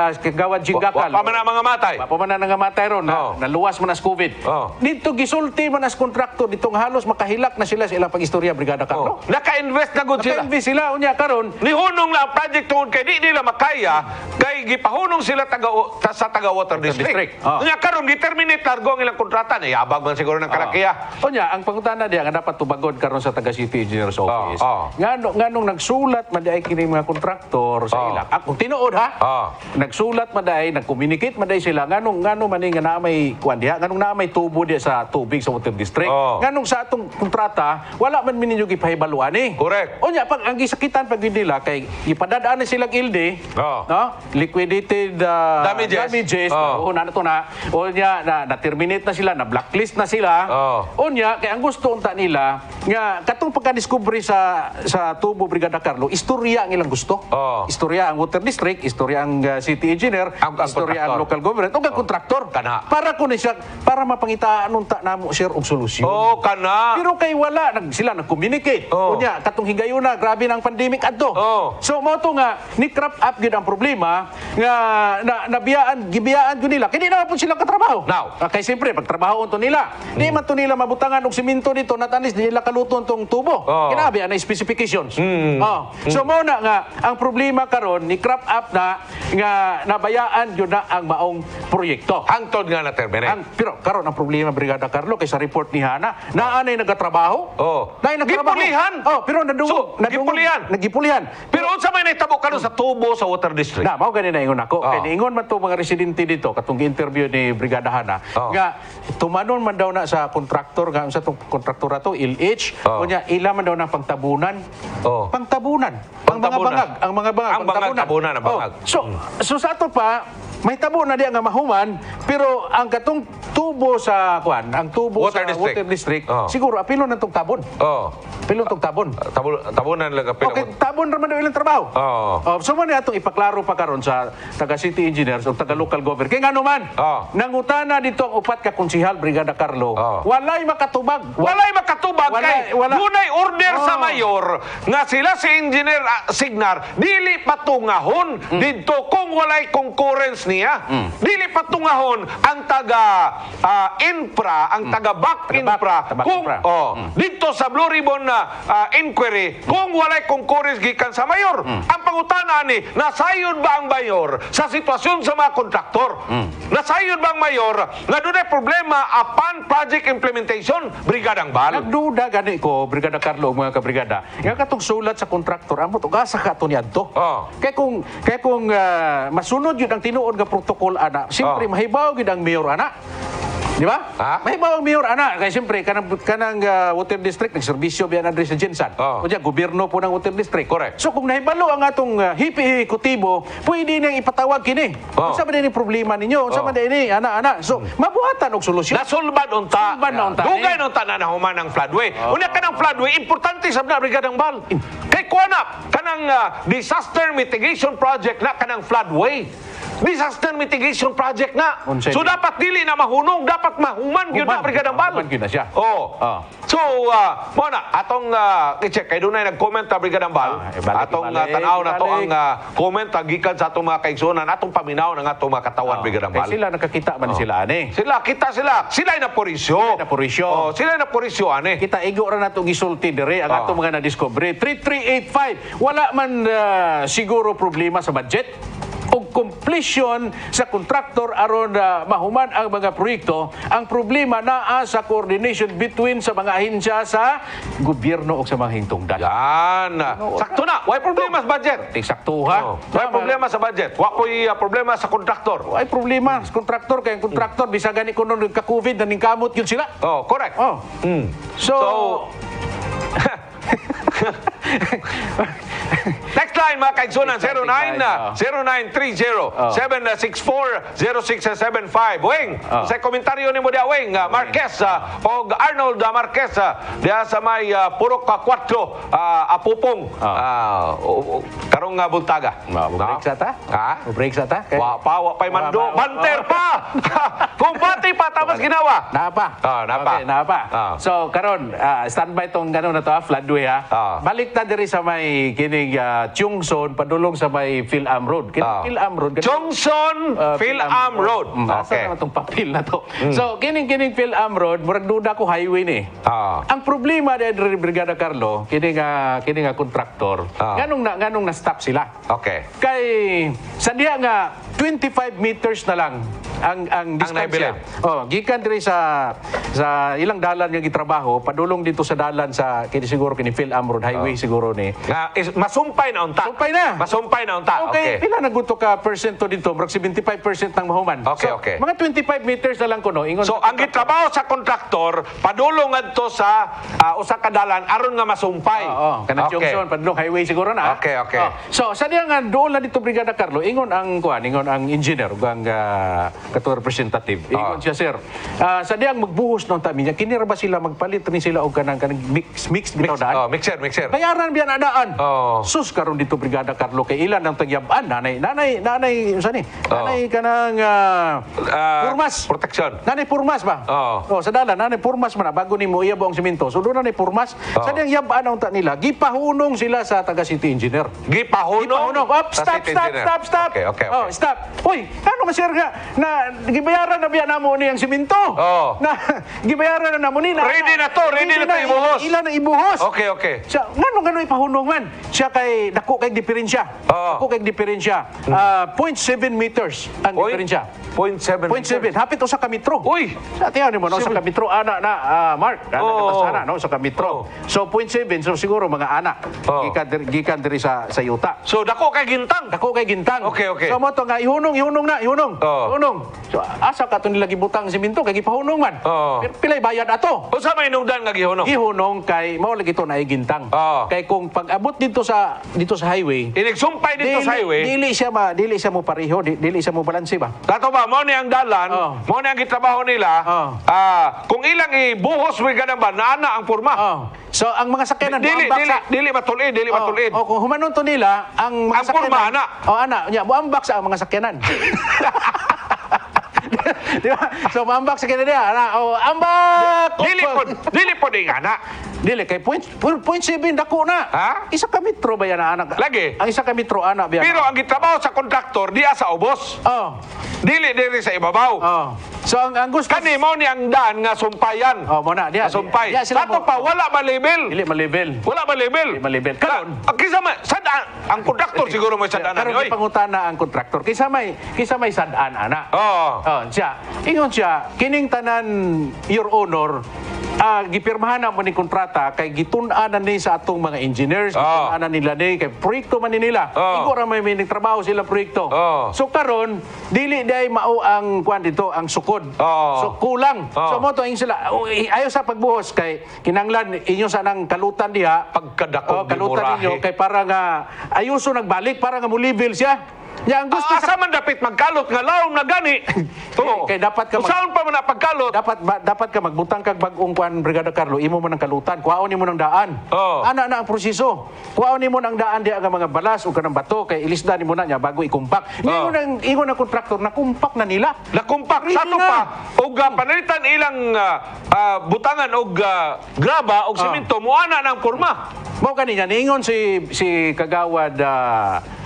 [SPEAKER 3] si Kagawad Jingakal.
[SPEAKER 1] Pamana mga matay.
[SPEAKER 3] Pamana nga matay ron naluwas man as COVID. Dito gisulti man as kontraktor ditong halos makahilak na sila sa ilang pag-istorya Brigada Carlo.
[SPEAKER 1] Naka-invest na gud sila.
[SPEAKER 3] Naka-invest sila unya karon.
[SPEAKER 1] Nihunong na ang project tungod kay di nila makaya kay gipahunong sila sa taga Water District. Unya karon gi-terminate largo ang ilang kontrata na yabag man siguro ng kalakiya.
[SPEAKER 3] Unya ang pangutana diya nga dapat tubagod karon sa taga City Engineers Office. Nganong nagsulat man diay kini mga kontraktor sa ilang. Kung tinuod ha. Nagsulat maday, nag-communicate maday sila ngano man nga naa may kuan diha, nganong naa may tubo diha sa tubig sa Water District. Nganong sa atong kontrata wala man mininyo gipahibaluan ni.
[SPEAKER 1] Correct.
[SPEAKER 3] Unya pag ang gisakitan pag nila kay ipadadaan na silang ilde, no? Liquidated damages. Na to na. Unya na terminate na sila, na blacklist na sila. Unya kay ang gusto unta nila nga katong pagka-discovery sa tubo Brigada Carlo, istorya ang ilang gusto. Istorya ang Water District, istorya ang city engineer, istorya ang local government, o ang kontraktor. Para kuno siya, para mapangitaan unta namo sir og solusyon. Pero kay wala sila nag-communicate. Unya katong higayuna, grabe na ang pandemic adto. So mo to nga ni crop up gid ang problema nga gibiyaan gyud nila. Kini na po sila katrabaho. Kay siyempre pagtrabaho unto nila. Di man to nila mabutangan og simento dito natanis di nila kaluton tong tubo. Kinabi ana specifications. So mo na nga ang problema karon ni crop up na nga nabayaan yun na ang maong proyekto.
[SPEAKER 1] Hangtod nga na terminate.
[SPEAKER 3] Pero karon ang problema Brigada Carlo kay sa report ni Hana, naanay nagatrabaho.
[SPEAKER 1] Gipulihan.
[SPEAKER 3] Pero nagipulihan.
[SPEAKER 1] Pero unsa may nahitabo karon sa tubo sa Water District?
[SPEAKER 3] Mao gani na ingon ako. Kay niingon man to mga residente dito katong interview ni Brigada Hana nga tumanon man daw na sa kontraktor nga unsa tong kontraktor ato LH unya ila man daw na pangtabunan.
[SPEAKER 1] tabunan.
[SPEAKER 3] Ang mga bangag.
[SPEAKER 1] Ang bangag, tabunan, ang bangag.
[SPEAKER 3] So sa ato pa, may tabo na diya nga mahuman, pero ang katong tubo sa kuan, ang tubo
[SPEAKER 1] Water
[SPEAKER 3] sa
[SPEAKER 1] district.
[SPEAKER 3] water district,
[SPEAKER 1] Oh.
[SPEAKER 3] siguro apilo na tong tabon.
[SPEAKER 1] Oh.
[SPEAKER 3] Apilo tong tabon.
[SPEAKER 1] Tabunan lang kapila.
[SPEAKER 3] Okay, tabon ra man daw ilang trabaho.
[SPEAKER 1] Oh.
[SPEAKER 3] So man atong ipaklaro pa karon sa taga city engineers o taga local government. Kay ngano man,
[SPEAKER 1] Oh.
[SPEAKER 3] nangutana dito ang upat ka konsehal Brigada Carlo.
[SPEAKER 1] Oh.
[SPEAKER 3] Walay makatubag.
[SPEAKER 1] Walay makatubag kay
[SPEAKER 3] Wala.
[SPEAKER 1] dunay order sa
[SPEAKER 3] Oh.
[SPEAKER 1] mayor nga sila si Engineer Signar dili patungahon didto kung walay concurrence niya. Dili patungahon ang taga infra, ang taga back infra
[SPEAKER 3] taga back
[SPEAKER 1] kung
[SPEAKER 3] infra.
[SPEAKER 1] dito sa Blue Ribbon na inquiry kung walay concurrence gikan sa mayor. Ang pangutana ni nasayod ba ang mayor sa sitwasyon sa mga kontraktor? Nasayod ba ang mayor nga dunay problema upon project implementation? Brigadang Bal.
[SPEAKER 3] Nagduda gani ko, Brigada Carlo, mga kabrigada. Nga katong sulat sa kontraktor, amot og asa ka to niadto.
[SPEAKER 1] Oh.
[SPEAKER 3] Kay kung masunod yun ang tinuod nga protocol ana, siyempre mahibaw gid ang mayor ana. Di ba?
[SPEAKER 1] Ha?
[SPEAKER 3] Mahibaw ang mayor ana. Kay siyempre kanang water district nagserbisyo biyan Andres sa Jensan.
[SPEAKER 1] Oh.
[SPEAKER 3] O diya, gobyerno po ng water district.
[SPEAKER 1] Correct.
[SPEAKER 3] So kung nahibalo ang atong hipi-hikutibo, pwede nang ipatawag kini.
[SPEAKER 1] Oh.
[SPEAKER 3] Unsa man din problema ninyo? Unsa man din ana. So mabuhatan og solusyon.
[SPEAKER 1] Nasulbad unta.
[SPEAKER 3] Sulbad na unta.
[SPEAKER 1] Dugay na unta na nahuman ang floodway. Una ka ng floodway, importante sa Brigadang Bal. Kay kuana, kanang disaster mitigation project na kanang floodway. Disaster mitigation project na.
[SPEAKER 3] Unsay
[SPEAKER 1] So
[SPEAKER 3] di-
[SPEAKER 1] dapat dili na mahunog, dapat mahuman gyud na Brigadang Bal.
[SPEAKER 3] Mahuman gyud na siya.
[SPEAKER 1] Oh.
[SPEAKER 3] Oh.
[SPEAKER 1] So, mo na, atong i-check, kay dunay nag-comment ta Brigadang Bal. Atong tanaw na to ang comment gikan sa atong mga kaigsunan, atong paminaw ng atong mga katawan Brigadang Bal.
[SPEAKER 3] Kay sila nakakita man sila ani.
[SPEAKER 1] Kita sila. Sila'y napurisyo.
[SPEAKER 3] Sila'y napurisyo.
[SPEAKER 1] Oh, sila'y napurisyo, ane.
[SPEAKER 3] Kita igo ra nato gisulti dire ang
[SPEAKER 1] Oh.
[SPEAKER 3] atong mga na-discovery. 3385. Wala man siguro problema sa budget o completion sa kontraktor aron mahuman ang mga proyekto. Ang problema naa sa coordination between sa mga ahensya sa gobyerno o sa mga hingtungdan.
[SPEAKER 1] Yan. Sakto na. Why problema sa budget?
[SPEAKER 3] Eksaktuha.
[SPEAKER 1] Oh. Why problema sa budget? Wa ko'y problema sa kontraktor.
[SPEAKER 3] Ay problema sa kontraktor kay ang kontraktor bisa gani kuno nagka-COVID na ningkamot yun sila.
[SPEAKER 1] Oh, correct.
[SPEAKER 3] Oh.
[SPEAKER 1] Mm.
[SPEAKER 3] So
[SPEAKER 1] Next line, mga kaigsunan, 0930-764-0675. Wing, sa komentaryo ni mo dia, Wing, Marquez, o Arnold Marquez, diya sa may Purok 4, Apupong, karong buntaga.
[SPEAKER 3] break sa ta?
[SPEAKER 1] Ha?
[SPEAKER 3] Break sa ta?
[SPEAKER 1] Wa pa'y mando.
[SPEAKER 3] Wa pa.
[SPEAKER 1] Banter pa! Kung bati pa, tapos ginawa.
[SPEAKER 3] Napa.
[SPEAKER 1] Napa.
[SPEAKER 3] Okay, napa.
[SPEAKER 1] Ah.
[SPEAKER 3] So, karon standby tong gano'n na to, floodway ha. Balik ta diri sa may kining Chungson, padulong sa may Phil-Am Road. Kining Phil-Am Road.
[SPEAKER 1] Johnson, Phil-Am Road.
[SPEAKER 3] Okay. Asa na itong papel na to. So, kining Phil-Am Road, murag duda ko highway ni. Ang problema diri Brigada Carlo, kining kontraktor, nganong na-stop sila.
[SPEAKER 1] Okay.
[SPEAKER 3] Kay sa diha nga 25 meters na lang ang distansya. Gikan diri sa ilang dalan nga gitrabaho, padulong dito sa dalan sa kini siguro kini Phil-Am Road highway siguro ni.
[SPEAKER 1] Masumpay na unta.
[SPEAKER 3] Sumpay na.
[SPEAKER 1] Masumpay na unta.
[SPEAKER 3] Okay, pila naguto ka percento dito? Murag 75% ng mahuman.
[SPEAKER 1] Okay,
[SPEAKER 3] So,
[SPEAKER 1] okay.
[SPEAKER 3] Mga 25 meters na lang kuno. Ingon
[SPEAKER 1] So ang gitrabaho sa kontraktor padulong adto sa usa ka dalan aron nga masumpay.
[SPEAKER 3] Kanang Junction, padulong highway siguro na.
[SPEAKER 1] Okay, okay.
[SPEAKER 3] So sa diya nga doon na dito Brigada Carlo, ingon ang engineer ug ang kato representative. Ingon siya, sir. Sa diya magbuhos nung tami niya, kini ra ba sila magpalit ni sila og kanang mix bitaw daan?
[SPEAKER 1] Mixer.
[SPEAKER 3] Bayaran biyan adaan.
[SPEAKER 1] Oh.
[SPEAKER 3] Sus karon dito Brigada Carlo kay ilan ang tagyabaan nanay unsa ni? Nanay kanang purmas.
[SPEAKER 1] Protection.
[SPEAKER 3] Nanay purmas ba?
[SPEAKER 1] Oo.
[SPEAKER 3] Sa dalan nanay purmas man bago nimo iyabo ang semento. So doon nanay purmas. Sa diyang yabaan ang nila, gipahunong sila sa taga city engineer.
[SPEAKER 1] Gipahunong.
[SPEAKER 3] Stop.
[SPEAKER 1] Okay.
[SPEAKER 3] Stop. Uy, ano man sir nga na gibayaran na biya namo ni ang semento. Na gibayaran na namo ni.
[SPEAKER 1] Ready na to ibuhos.
[SPEAKER 3] Ilan na ibuhos.
[SPEAKER 1] Okay.
[SPEAKER 3] Siya, ngano ipahunong man? Siya kay dako kay diferensya. Dako kay diferensya. 0.7 meters ang diferensya. 0.7. Hapit usa ka metro.
[SPEAKER 1] Uy!
[SPEAKER 3] Sa tiyan mo no sa ka metro ana na Mark. Ana no sa ka metro. So 0.7 so siguro mga ana. Gikan diri sa yuta.
[SPEAKER 1] So dako kay gintang.
[SPEAKER 3] Dako kay gintang.
[SPEAKER 1] Okay.
[SPEAKER 3] So mo to nga ihunong na. Ihunong. So asa ka to nila gibutang semento kay gipahunong man. Pilay bayad ato.
[SPEAKER 1] Usa may nungdan nga gihunong.
[SPEAKER 3] Gihunong kay mao lagi to naigintang.
[SPEAKER 1] Oo.
[SPEAKER 3] Kay kung pag-abot dito sa highway,
[SPEAKER 1] Inigsumpay dito sa highway.
[SPEAKER 3] dili siya mo pareho, dili siya mo balanse ba?
[SPEAKER 1] Kato ba, mo ni ang dalan, mo ni ang gitrabaho nila, kung ilang ibuhos mo ganang ba, naana ang porma.
[SPEAKER 3] So ang mga sakyanan
[SPEAKER 1] Dili matulid, dili matulid.
[SPEAKER 3] kung humanon to nila, ang mga
[SPEAKER 1] Ang porma, ana.
[SPEAKER 3] ana, nya buambak sa mga sakyanan. Di ba? So maambak sa kanila, ana, ambak.
[SPEAKER 1] Dili po di nga na.
[SPEAKER 3] Dili kay point 7 dako na.
[SPEAKER 1] Ha?
[SPEAKER 3] Isa ka metro ba yan anak?
[SPEAKER 1] Lagi.
[SPEAKER 3] Ang isa ka metro ana biya.
[SPEAKER 1] Pero ang gitrabaho sa kontraktor, diya sa ubos. Dili sa ibabaw.
[SPEAKER 3] So ang gusto
[SPEAKER 1] Kani mo ni ang daan nga sumpayan.
[SPEAKER 3] mo na diya.
[SPEAKER 1] Sumpay.
[SPEAKER 3] Diya sila
[SPEAKER 1] Kato pa, wala ba label?
[SPEAKER 3] Dili ma-level.
[SPEAKER 1] Wala ba label?
[SPEAKER 3] Dili ma-level. Karon,
[SPEAKER 1] Kisa man, sadaan. Ang kontraktor siguro may sadaan.
[SPEAKER 3] karon pangutana ang kontraktor. Kisa may sad-an ana. Siya. Ingon siya, kining tanan your honor, gipirmahan na mo ni kontrata kay gitun-anan ni sa atong mga engineers, gitun-anan nila ni kay proyekto man ni nila. Igo ra may trabaho sila proyekto. So karon dili day mao ang kuan dito ang sukod. So kulang. So mo to sila ayo sa pagbuhos kay kinanglan inyo sa nang kalutan diha
[SPEAKER 1] Pagkadako
[SPEAKER 3] kalutan ninyo kay para nga ayuso nagbalik para nga mo level siya. Ya ang gusto
[SPEAKER 1] asa man dapit magkalot nga lawom na gani.
[SPEAKER 3] Kay dapat ka
[SPEAKER 1] Usaon pa man na pagkalot.
[SPEAKER 3] dapat ka magbutang kag bag-ong kuan Brigada Carlo imo mo ng kalutan kuhaon nimo ng daan. Ana na ang proseso. Kuhaon nimo ng daan diha nga mga balas o kanang bato kay ilisda nimo na nya bago ikumpak. Ingon ng kontraktor na kumpak na nila.
[SPEAKER 1] Nakumpak sa to pa og panalitan ilang butangan og graba og semento muana ng porma.
[SPEAKER 3] Mao kaniya niingon si kagawad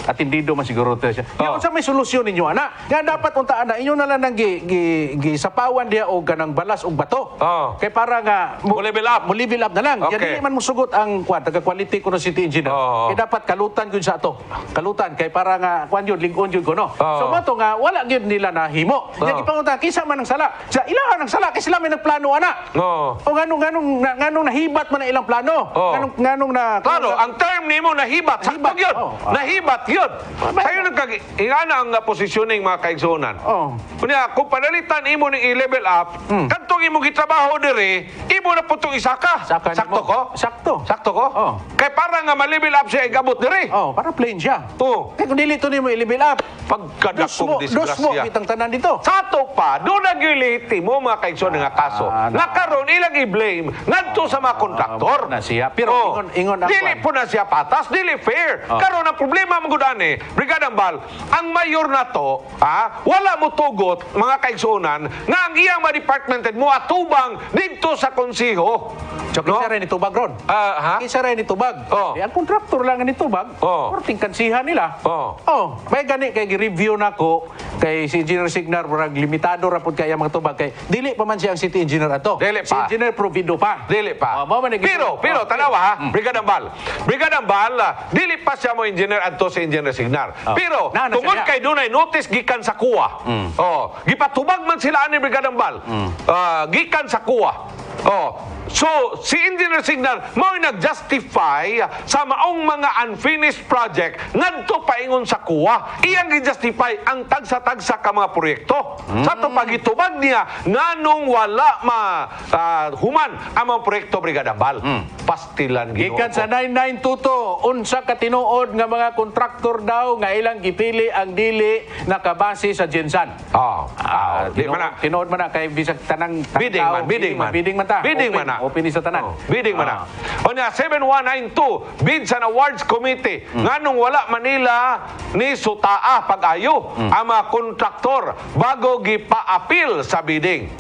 [SPEAKER 3] atendido man siguro to siya. Yung sa may solusyon ninyo ana. Nga dapat unta ana inyo na lang nang gisapawan diha og kanang balas og bato. Kay para nga
[SPEAKER 1] Mo level up.
[SPEAKER 3] Mo level up na lang.
[SPEAKER 1] Okay.
[SPEAKER 3] Yan dili man mo sugot ang kuan taga quality ko no city engineer. Kay dapat kalutan gyud sa ato. Kalutan kay para nga kuan yun ling-on yun ko no. So mo to nga wala gyud nila nahimo. Yang ipangunta kinsa man ang sala? Sa ilahan ang sala kay sila may nagplano ana. O nganong nahibat man ang ilang plano. Nganong na
[SPEAKER 1] Claro, ang term nimo nahibat, sakto yun. Nahibat yun. Sayo ingana ang posisyoning mga kaigsunan. Kunya, kung panalitan imo ning i-level up, kantong imo gitrabaho dire, imo na putong isaka. Sakto ko? Sakto ko? Kay para nga ma-level up siya igabot dire.
[SPEAKER 3] Para plain siya. Kaya kung dili to nimo i-level up,
[SPEAKER 1] Pagkadakong
[SPEAKER 3] dos mo
[SPEAKER 1] disgrasya.
[SPEAKER 3] kitang tanan dito.
[SPEAKER 1] Sato pa, doon nagiliti mo mga kaigsunan nga kaso. Nakaroon ilang i-blame ngadto sa mga kontraktor.
[SPEAKER 3] Na siya. Pero ingon ang
[SPEAKER 1] dili po na siya patas, dili fair. Karon ang problema mga gudani, Brigada Bal, ang mayor na to, wala mo tugot mga kaigsunan nga ang iyang mga department mo atubang dito sa konsiho.
[SPEAKER 3] So, kinsa rin itubag ron? Kinsa rin itubag? Ang kontraktor lang ang itubag. Korting kansihan nila. May gani kay gi-review nako kay si Engineer Signar murag limitado ra pud kay ang mga tubag kay dili pa man siya ang city engineer ato.
[SPEAKER 1] Dili
[SPEAKER 3] Si
[SPEAKER 1] pa.
[SPEAKER 3] engineer provido pa.
[SPEAKER 1] Dili pa.
[SPEAKER 3] Mao man
[SPEAKER 1] Pero tanawa ha, Brigada Bal. Brigada Bal, dili pa siya mo engineer adto si Engineer Signar. Pero tungod kay dunay notice gikan sa kuwa. Gipatubag man sila ani Brigada Bal. Gikan sa kuwa. So, si Engineer Signar mo'y nag-justify sa maong mga unfinished project ngadto paingon sa kuwa. Iyang gi-justify ang tagsa-tagsa ka mga proyekto. Sa to pagitubag niya nganong wala human ang mga proyekto Brigada Bal. Pastilan Ginoo.
[SPEAKER 3] Gikan sa 9922 unsa ka tinuod nga mga kontraktor daw nga ilang gipili ang dili nakabase sa Gensan.
[SPEAKER 1] Di man na.
[SPEAKER 3] Tinuod man na kay bisag tanang
[SPEAKER 1] Bidding man ta.
[SPEAKER 3] Open sa tanan.
[SPEAKER 1] Bidding man na. O niya, 7192, bids and awards committee. Nganong wala Manila ni sutaa pag-ayo ang mga kontraktor bago gipa-appeal sa bidding.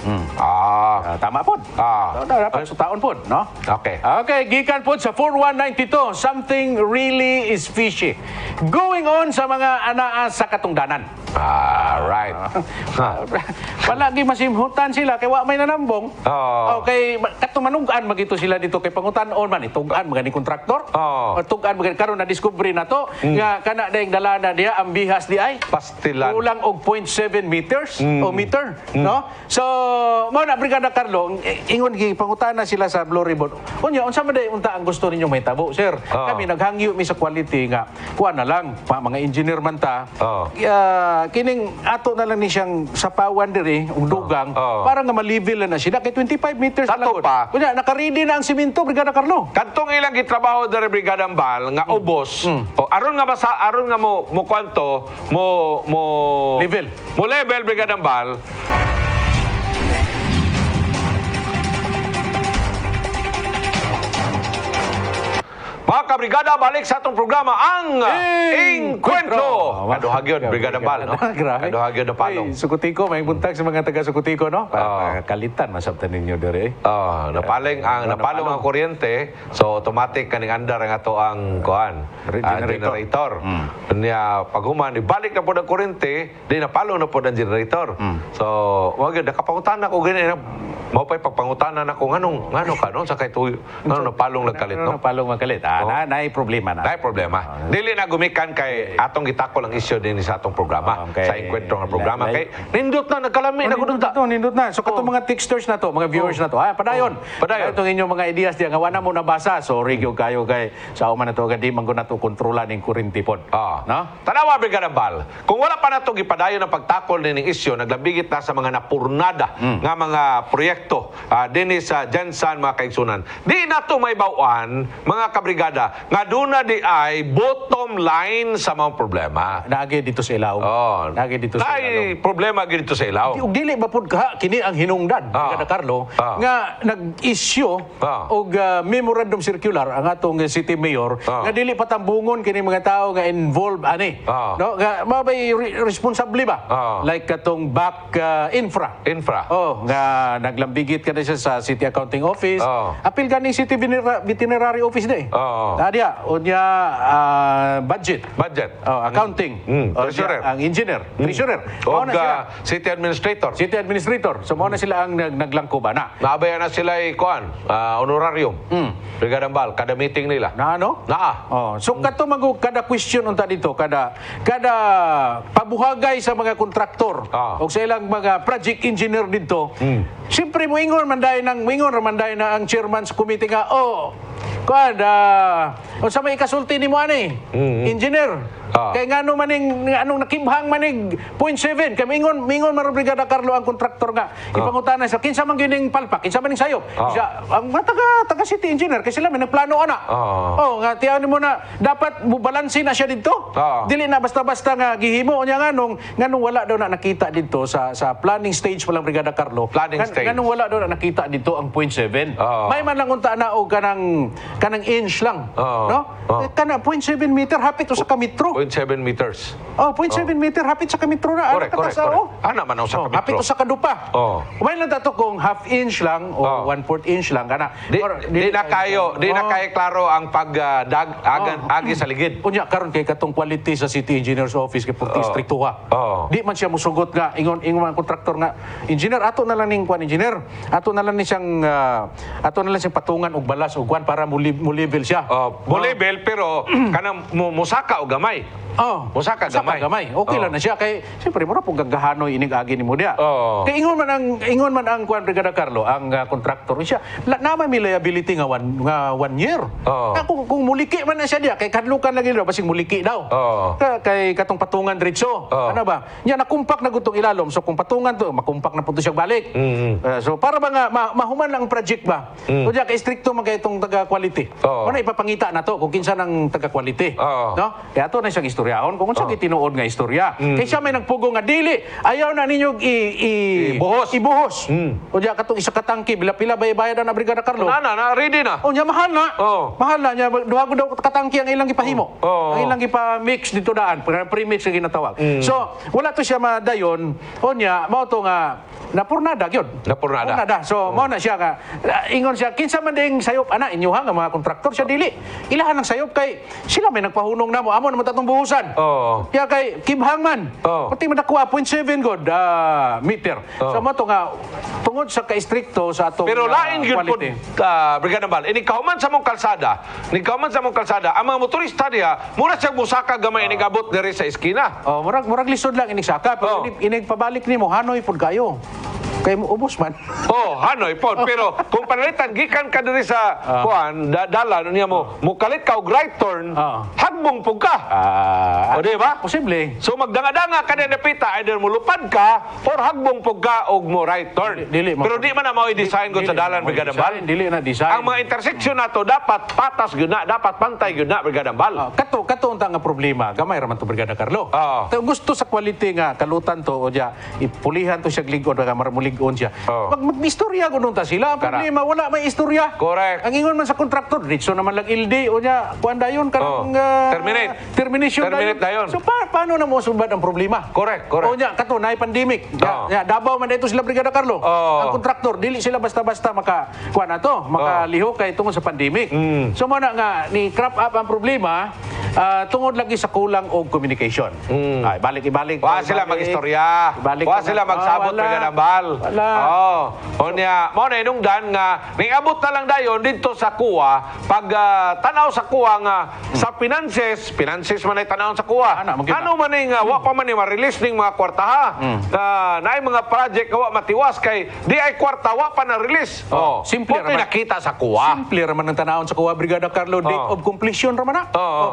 [SPEAKER 3] Tama po. Dapat sutaon po, no?
[SPEAKER 1] Okay.
[SPEAKER 3] Okay, gikan po sa 4192, something really is fishy. Going on sa mga anaa sa katungdanan.
[SPEAKER 1] Right.
[SPEAKER 3] Palagi masimhutan sila kay wa may nanambong. Okay, katumanugan magito sila dito kay pangutan-on man itugan magani kontraktor. O tugan magani karon na discovery na to nga kana daing dalana diha ang bihas di ay
[SPEAKER 1] Pastilan.
[SPEAKER 3] kulang og 0.7 meters o meter, no? So mo na Brigada Brigada Carlo, ingon pangutana sila sa Blue Ribbon. Unya, unsa man day unta ang gusto ninyo mahitabo, sir? Kami naghangyo mi sa quality nga kuha na lang mga engineer man ta. Kining ato na lang ni siyang sapawan diri ug dugang para nga ma-level na siya kay 25 meters na lang. Kunya naka-ready na ang simento, Brigada Carlo.
[SPEAKER 1] Kantong ilang gitrabaho diri Brigada Ambal nga ubos. Aron nga aron nga mo kwanto mo
[SPEAKER 3] Level.
[SPEAKER 1] Mo level Brigada Ambal. Mga kabrigada, balik sa atong programa ang Encuentro. Kaduhag yun, Brigada Bal, no?
[SPEAKER 3] Grabe.
[SPEAKER 1] Kaduhag yun na palong.
[SPEAKER 3] Sukutiko, may buntag sa mga taga-Sukutiko, no? Kalitan, masabtan ninyo dere.
[SPEAKER 1] Napalong ang kuryente, so automatic kaning andar ang ato ang generator. Kanya paghuman, ibalik na po ng kuryente, di napalong na po ng generator. So, wag yun, nakapangutan ako ganyan. Maupay pagpangutan na ako, ngano ka, no? Sa kay tuyo, napalong nagkalit, no?
[SPEAKER 3] Napalong magkalit. Naay problema na.
[SPEAKER 1] Naay problema. Dili na gumikan kay atong gitakol ang isyu din sa atong programa. Sa Encuentro nga programa. Kay nindot na, nagkalami na gudunta.
[SPEAKER 3] Nindot na. So katong mga texters na to, mga viewers na to, padayon.
[SPEAKER 1] Padayon.
[SPEAKER 3] Itong inyong mga ideas diyan, nga wala mo nabasa. Sorry gyud kayo kay sa uman na to, di man na to kontrolan ning kuryente pod. No?
[SPEAKER 1] Tanawa, Brigada Bal. Kung wala pa nato gipadayon ang pagtakol ning isyu, naglambigit na sa mga napurnada nga mga proyekto dinhi sa Jansan, mga kaigsunan. Di nato may bawaan, mga kabrigada, nga duna di ay bottom line sa mga problema.
[SPEAKER 3] Naagi dito sa ilaw. Naagi dito sa ilaw.
[SPEAKER 1] Naay problema gid dito sa ilaw.
[SPEAKER 3] Ug dili ba pud ka kini ang hinungdan, Brigada Carlo, nga nag-issue og memorandum circular ang atong city mayor nga dili patambungon kini mga tao nga involved ani. No, nga mabay responsable ba? Like katong back infra. Nga naglambigit ka na siya sa City Accounting Office. Apil ka ni City Veterinary Office di. Dia, unya budget. Accounting.
[SPEAKER 1] Treasurer.
[SPEAKER 3] Ang engineer. Treasurer.
[SPEAKER 1] City Administrator.
[SPEAKER 3] City Administrator. So, mao na sila ang naglangkuba na.
[SPEAKER 1] Nabayan na sila honorarium. Brigada Bal, kada meeting nila.
[SPEAKER 3] So, kato kada question unta dito, kada pabuhagay sa mga kontraktor o sa ilang mga project engineer dito, siyempre moingon manday na ang chairman sa committee nga, sa may kasulti ni mo ani, engineer. Kay ngano maning anong nakibhang manig 0.7 kay mingon man Brigada Carlo ang kontraktor nga ipangutana sa kinsa man gining palpak, kinsa man ning sayop. Ang taga city engineer kay sila may nagplano ana. Nga tiyan mo na dapat bubalansi na siya dito. Dili na basta-basta nga gihimo nya nganong wala daw na nakita dito sa planning stage pa lang Brigada Carlo. Nganong wala daw na nakita dito ang 0.7. May man lang unta na og kanang inch lang, no? Kana 0.7 meter hapit sa kametro.
[SPEAKER 1] 0.7 meters.
[SPEAKER 3] 0.7 meter hapit sa kametro na.
[SPEAKER 1] Correct. Ana man sa kametro.
[SPEAKER 3] Hapit sa kadupa. May lang dato kung half inch lang o 1/4 inch lang kana.
[SPEAKER 1] Di na kayo klaro ang agi sa ligid.
[SPEAKER 3] Unya karon kay katong quality sa City Engineer's Office kay pagti striktuha. Di man siya musugot nga ingon man kontraktor nga engineer ato na lang ning kwan engineer. Ato na lang siyang patungan og balas og kwan para mo level siya.
[SPEAKER 1] Mo level pero kanang musaka og gamay. Musaka gamay.
[SPEAKER 3] Okay lang na siya kay siyempre mura pug gagahanoy inig agi nimo dia. Kay ingon man ang kwan Brigada Carlo ang kontraktor siya. Naman may liability nga 1 year. Kung muliki man na siya dia kay kadlukan lagi daw basig muliki daw. Kay katong patungan diretso. Ano ba? Nya nakumpak na gutong ilalom. So kung patungan to makumpak na punto siya balik. So para ba nga mahuman lang ang project ba? So diya kay stricto man kay itong taga quality. Ano ipapangita na to kung kinsa nang taga quality. No? Kaya ato na siyang istoryahon kung unsa gitinuod nga istorya. Kay siya may nagpugo nga dili ayaw na ninyo ibuhos. O diya katong isa ka tangke pila bayad na Brigada Carlo.
[SPEAKER 1] Ready na.
[SPEAKER 3] O nya mahal na. Mahal na nya duha daw katangke ang ilang gipahimo. Ang ilang gipa-mix dito daan, pre-mix nga ginatawag. So wala to siya madayon. O nya mao to nga napurnada gyud. Napurnada. So mao na siya ka ingon siya kinsa man ding sayop ana inyuha nga mga kontraktor siya dili. Ilahan ang sayop kay sila may nagpahunong namo amo naman tatong buhusan. Kaya kay kibhang man. Pati man nakuha 0.7 god meter. So mo to nga tungod sa ka-stricto sa atong
[SPEAKER 1] pero lain gyud pod Brigada Bal. Ini kauman sa mong kalsada. Ang mga motorista diha mura siya busaka gamay inig abot diri sa eskina.
[SPEAKER 3] Murag lisod lang inig saka pero inig pabalik nimo hanoy pod kayo. Kay mo ubos man.
[SPEAKER 1] Oh, Hanoy po. Pero kung panalitan, gikan ka diri sa kuan, dalan niya mo, mukalit ka og right turn, hagbong pug ka. O di ba?
[SPEAKER 3] Posible.
[SPEAKER 1] So magdanga-danga ka na napita, either mulupad ka or hagbong pug ka og mo right turn. Pero di man na mao i-design gud sa dalan Brigada Bal.
[SPEAKER 3] Dili na design.
[SPEAKER 1] Ang mga intersection nato dapat patas gyud na, dapat pantay gyud na Brigada Bal.
[SPEAKER 3] Kato unta nga problema, gamay raman to Brigada Carlo. Pero gusto sa quality nga kalutan to o diya ipulihan to siya ligon nga marmuligon siya. Mag-istorya gud ta sila. Ang problema wala may istorya.
[SPEAKER 1] Correct.
[SPEAKER 3] Ang ingon man sa kontraktor, diretso naman lang ildi o diya kuan dayon kanang termination
[SPEAKER 1] dayon.
[SPEAKER 3] So paano na mo subad ang problema?
[SPEAKER 1] Correct.
[SPEAKER 3] O diya kato nay pandemic. Davao man dito sila Brigada Carlo. Ang kontraktor dili sila basta-basta kuan ato, makalihok kay tungod sa pandemic. So mo na nga ni crop up ang problema tungod lagi sa kulang og communication. Ay balik-ibalik.
[SPEAKER 1] Wa sila mag-istorya. Wa sila magsabot Brigada Bal. O niya, mo na inungdan nga niabot na lang dayon dito sa kuwa pag tanaw sa kuwa nga sa finances man ay tanaw sa kuwa. Ano man ay nga wa pa man ni ma-release ning mga kwartaha. Naay mga project nga wa matiwas kay di ay kwarta wa pa na-release.
[SPEAKER 3] Simple
[SPEAKER 1] raman nakita sa kuwa.
[SPEAKER 3] Simple raman ang tanawon sa kuwa Brigada Carlo, date of completion raman na.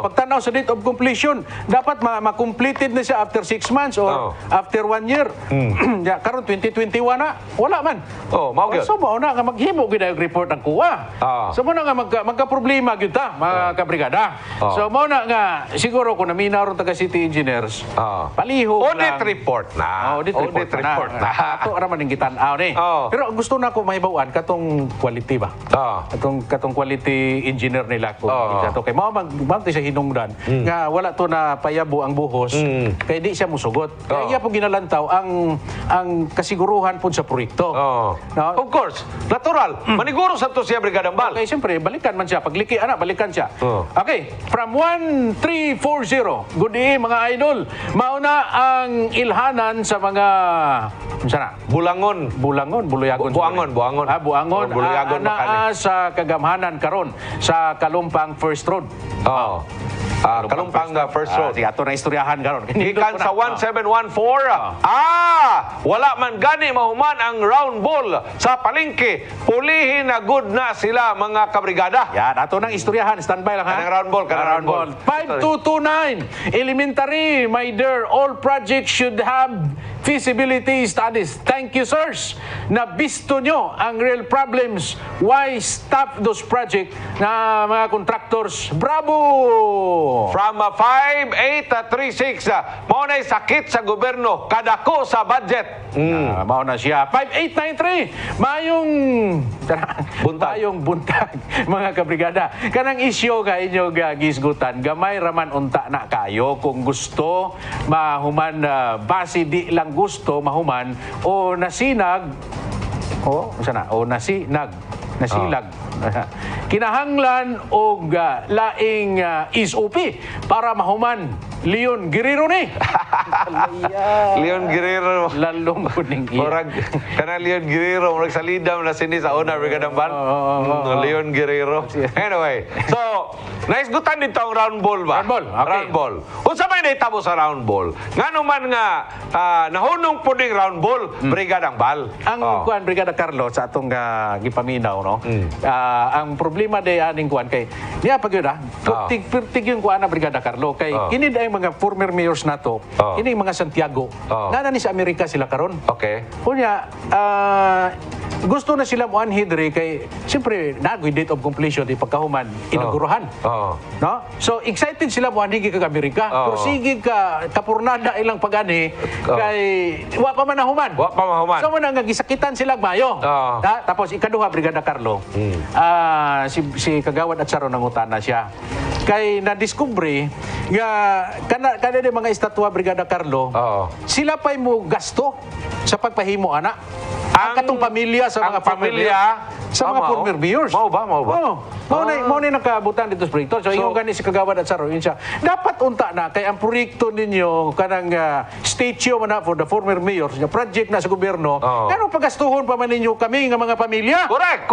[SPEAKER 3] Pag tanaw sa date of completion, dapat ma-completed na siya after 6 months or after 1 year. Karon 2021 na, wala man.
[SPEAKER 1] Mao gyud.
[SPEAKER 3] So mao na nga maghimo gyud ang report ang kuwa. So mao na nga magka-problema gyud ta mga kabrigada. So mao na nga siguro kung naminaw ron taga city engineers, palihog lang.
[SPEAKER 1] Audit report na.
[SPEAKER 3] Audit report na. Ato ra man ning gitan-aw ni. Pero gusto na ko mahibaw-an katong quality ba? Katong quality engineer nila ko. Kato kay mao man sa hinungdan nga wala to na payabo ang buhos kay di siya musugot. Kaya iya po ginalantaw ang kasiguruhan po sa proyekto.
[SPEAKER 1] Of course, natural. Maniguro sa to siya Brigada Bal.
[SPEAKER 3] Okay, siyempre, balikan man siya. Pagliki, balikan siya. Okay, from 1340. Good day, mga idol. Mauna ang ilhanan sa mga... Sana?
[SPEAKER 1] Bulangon.
[SPEAKER 3] Buluyagon.
[SPEAKER 1] Buangon.
[SPEAKER 3] Buangon.
[SPEAKER 1] Buluyagon
[SPEAKER 3] Naa sa kagamhanan karon sa Kalumpang First Road.
[SPEAKER 1] Kalumpang First Road.
[SPEAKER 3] Sige, ato na istoryahan karon.
[SPEAKER 1] Ikan sa 1714. Wala man gani mahuman ang round ball sa palengke. Pulihin na good na sila mga kabrigada.
[SPEAKER 3] Yan, ato nang istoryahan. Standby lang ha.
[SPEAKER 1] Kanang round ball.
[SPEAKER 3] 5229. Elementary, my dear, all projects should have feasibility studies. Thank you, sirs. Nabisto nyo ang real problems. Why stop those projects na mga contractors? Bravo!
[SPEAKER 1] From 5836, maunay sakit sa gobyerno, kadako sa budget.
[SPEAKER 3] Mauna siya. 5893, mayong buntag, mga kabrigada. Kanang isyo ka inyo gisgutan, gamay raman unta na kayo kung gusto mahuman base di lang gusto mahuman o nasinag nasilag. Kinahanglan og laing SOP para mahuman Leon Guerrero ni.
[SPEAKER 1] Leon Guerrero.
[SPEAKER 3] Lalong kuning iya.
[SPEAKER 1] Kana Leon Guerrero, murag salida na sini sa una Brigada Bal. Leon Guerrero. Anyway, so naisgutan dito ang round ball ba?
[SPEAKER 3] Round ball, okay.
[SPEAKER 1] Round ball. Unsa may nahitabo sa round ball? Ngano man nga nahunong puding round ball, Brigada Bal.
[SPEAKER 3] Ang kuan Brigada Carlo sa atong gipaminaw no. Ang problema day aning kuan kay niya pag yun pertig yung kuan na Brigada Carlo kay kini day mga former mayors nato, kini mga Santiago. Nana ni sa Amerika sila karon.
[SPEAKER 1] Okay.
[SPEAKER 3] Kunya gusto na sila mo anhidre kay siyempre nagoy date of completion di pagkahuman inaguruhan. No? So excited sila mo anhigi kag Amerika. Pero sige ka kapurnada ilang pagani kay wa pa man nahuman. So mo nga gisakitan sila mayo. Tapos ikaduha Brigada Carlo. Si Kagawad at Saro nangutana siya. Kay na-discovery nga kana mga estatwa Brigada Carlo, sila pa'y mo gasto sa pagpahimo ana. Ang katong pamilya sa mga
[SPEAKER 1] pamilya
[SPEAKER 3] sa mga former mayors.
[SPEAKER 1] Mao ba?
[SPEAKER 3] Mao na nakabutan dito sa proyekto. So, ingon gani si kagawad at saro yun siya. Dapat unta na kay ang proyekto ninyo kanang statue man na for the former mayor, nga project na sa gobyerno. Ano pagastuhon pa man ninyo kami nga mga pamilya?
[SPEAKER 1] Correct.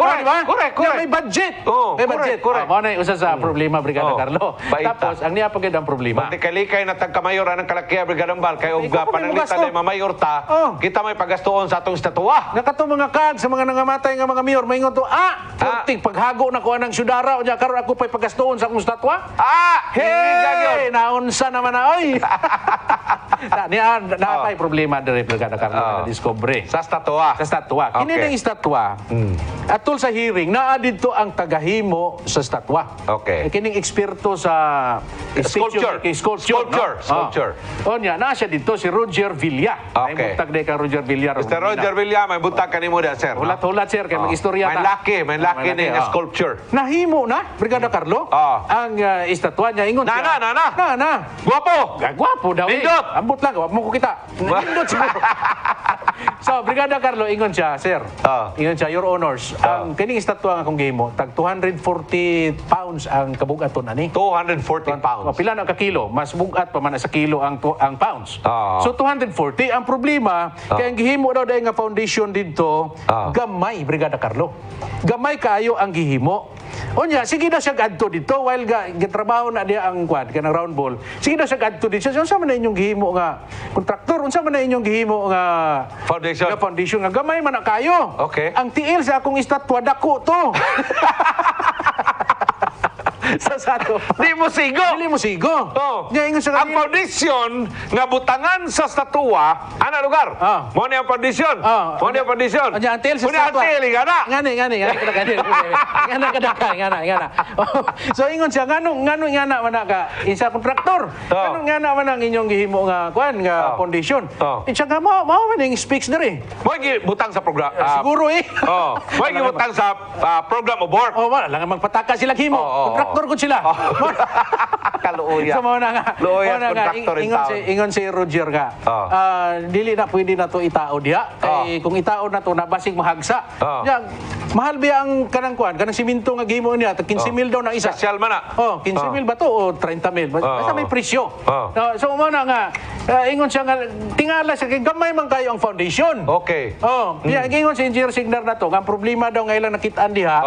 [SPEAKER 3] Nga may budget. May budget.
[SPEAKER 1] Correct.
[SPEAKER 3] Mao na usa sa problema, Brigada Carlo.
[SPEAKER 1] Baita.
[SPEAKER 3] Tapos ang niya pagid ang problema.
[SPEAKER 1] Pati kalikay na tagkamayor ng Kalakiya, Brigada Bal, kay og
[SPEAKER 3] ikaw pa may
[SPEAKER 1] pananglitan
[SPEAKER 3] magasto.
[SPEAKER 1] na mamayor ta, kita may pagastuon sa atong estatwa.
[SPEAKER 3] Nakato mga kag sa mga nangamatay nga mga mayor, maingon to, kurting paghago na ko anang syudara, o diya karon ako pa'y pagastuon sa akong statwa. Hey! Naunsa naman na, oy! Napay problema dire, Brigada Carlo, na discovery.
[SPEAKER 1] Sa estatwa.
[SPEAKER 3] Sa statwa. Kini
[SPEAKER 1] Okay.
[SPEAKER 3] ng statwa, atol sa hearing, naadid to ang tagahimo sa statwa.
[SPEAKER 1] Okay.
[SPEAKER 3] Kining eksperto sa
[SPEAKER 1] Sculpture. Sculpture.
[SPEAKER 3] O niya, na siya dito, si Roger Villa.
[SPEAKER 1] Okay.
[SPEAKER 3] Ay buntag na kang Roger Villa.
[SPEAKER 1] Mr. Roger Villa, may buntag kanimo dia, sir. no?
[SPEAKER 3] Hulat-hulat, sir, kay mag-istorya
[SPEAKER 1] May laki ni nga sculpture.
[SPEAKER 3] Nahimo na, Brigada Carlo, ang estatwa niya. Ingon siya. Nana.
[SPEAKER 1] Guwapo.
[SPEAKER 3] Gwapo daw.
[SPEAKER 1] Nindot.
[SPEAKER 3] Ambot lang, wag mo ko kita. Nindot siguro. So, Brigada Carlo, ingon siya, sir. Ingon siya, Your Honors, ang kining estatwa nga akong gihimo, tag 240 pounds ang kabugaton ani.
[SPEAKER 1] 240 pounds.
[SPEAKER 3] Pila na ka kilo, mas bugat pa man sa kilo ang pounds. So 240 ang problema kay ang gihimo daw dahil nga foundation dito gamay, Brigada Carlo. Gamay kaayo ang gihimo. Onya, sige na siya adto dito while gitrabaho na diya ang quad kanang round ball. Sige na siya adto dito. Unsa man na inyong gihimo nga kontraktor? Unsa man na inyong gihimo nga foundation nga gamay man na kayo.
[SPEAKER 1] Okay.
[SPEAKER 3] Ang tiil sa akong estatwa dako to. sa sato.
[SPEAKER 1] Di mo sigo.
[SPEAKER 3] Dili mo sigo. Nya ingon sa
[SPEAKER 1] Ang foundation nga butangan sa statwa, ana lugar? Mo ni ang foundation. Mo ni ang foundation.
[SPEAKER 3] Nya ang tiil sa
[SPEAKER 1] Mo ni ang
[SPEAKER 3] statwa.
[SPEAKER 1] tiil, gana.
[SPEAKER 3] Ngani. Ngana. So ingon siya ngano man ka isa kontraktor. Ngano man ang inyong gihimo nga kuan nga foundation. Siya nga mao man ang speaks diri.
[SPEAKER 1] Mo butang sa program.
[SPEAKER 3] Siguro
[SPEAKER 1] Mo butang sa program of work.
[SPEAKER 3] Wala lang magpataka sila himo. Kontraktor ko sila.
[SPEAKER 1] Kaluoya.
[SPEAKER 3] So, na nga.
[SPEAKER 1] Luoya kontraktor in town.
[SPEAKER 3] Ingon si Roger nga. Dili na pwede na to itao diha. Kay kung itao na to na basig mahagsa. Mahal biya ang kanang kuan, kanang siminto nga gihimo niya, 15,000 daw na isa.
[SPEAKER 1] Special man na.
[SPEAKER 3] 15,000 ba to o 30,000? Basta may presyo. So umana nga, ingon siya nga tingala siya kay gamay man kayo ang foundation.
[SPEAKER 1] Okay.
[SPEAKER 3] Kaya ingon si Engineer Signar na to, ang problema daw nga ilang nakitaan diha.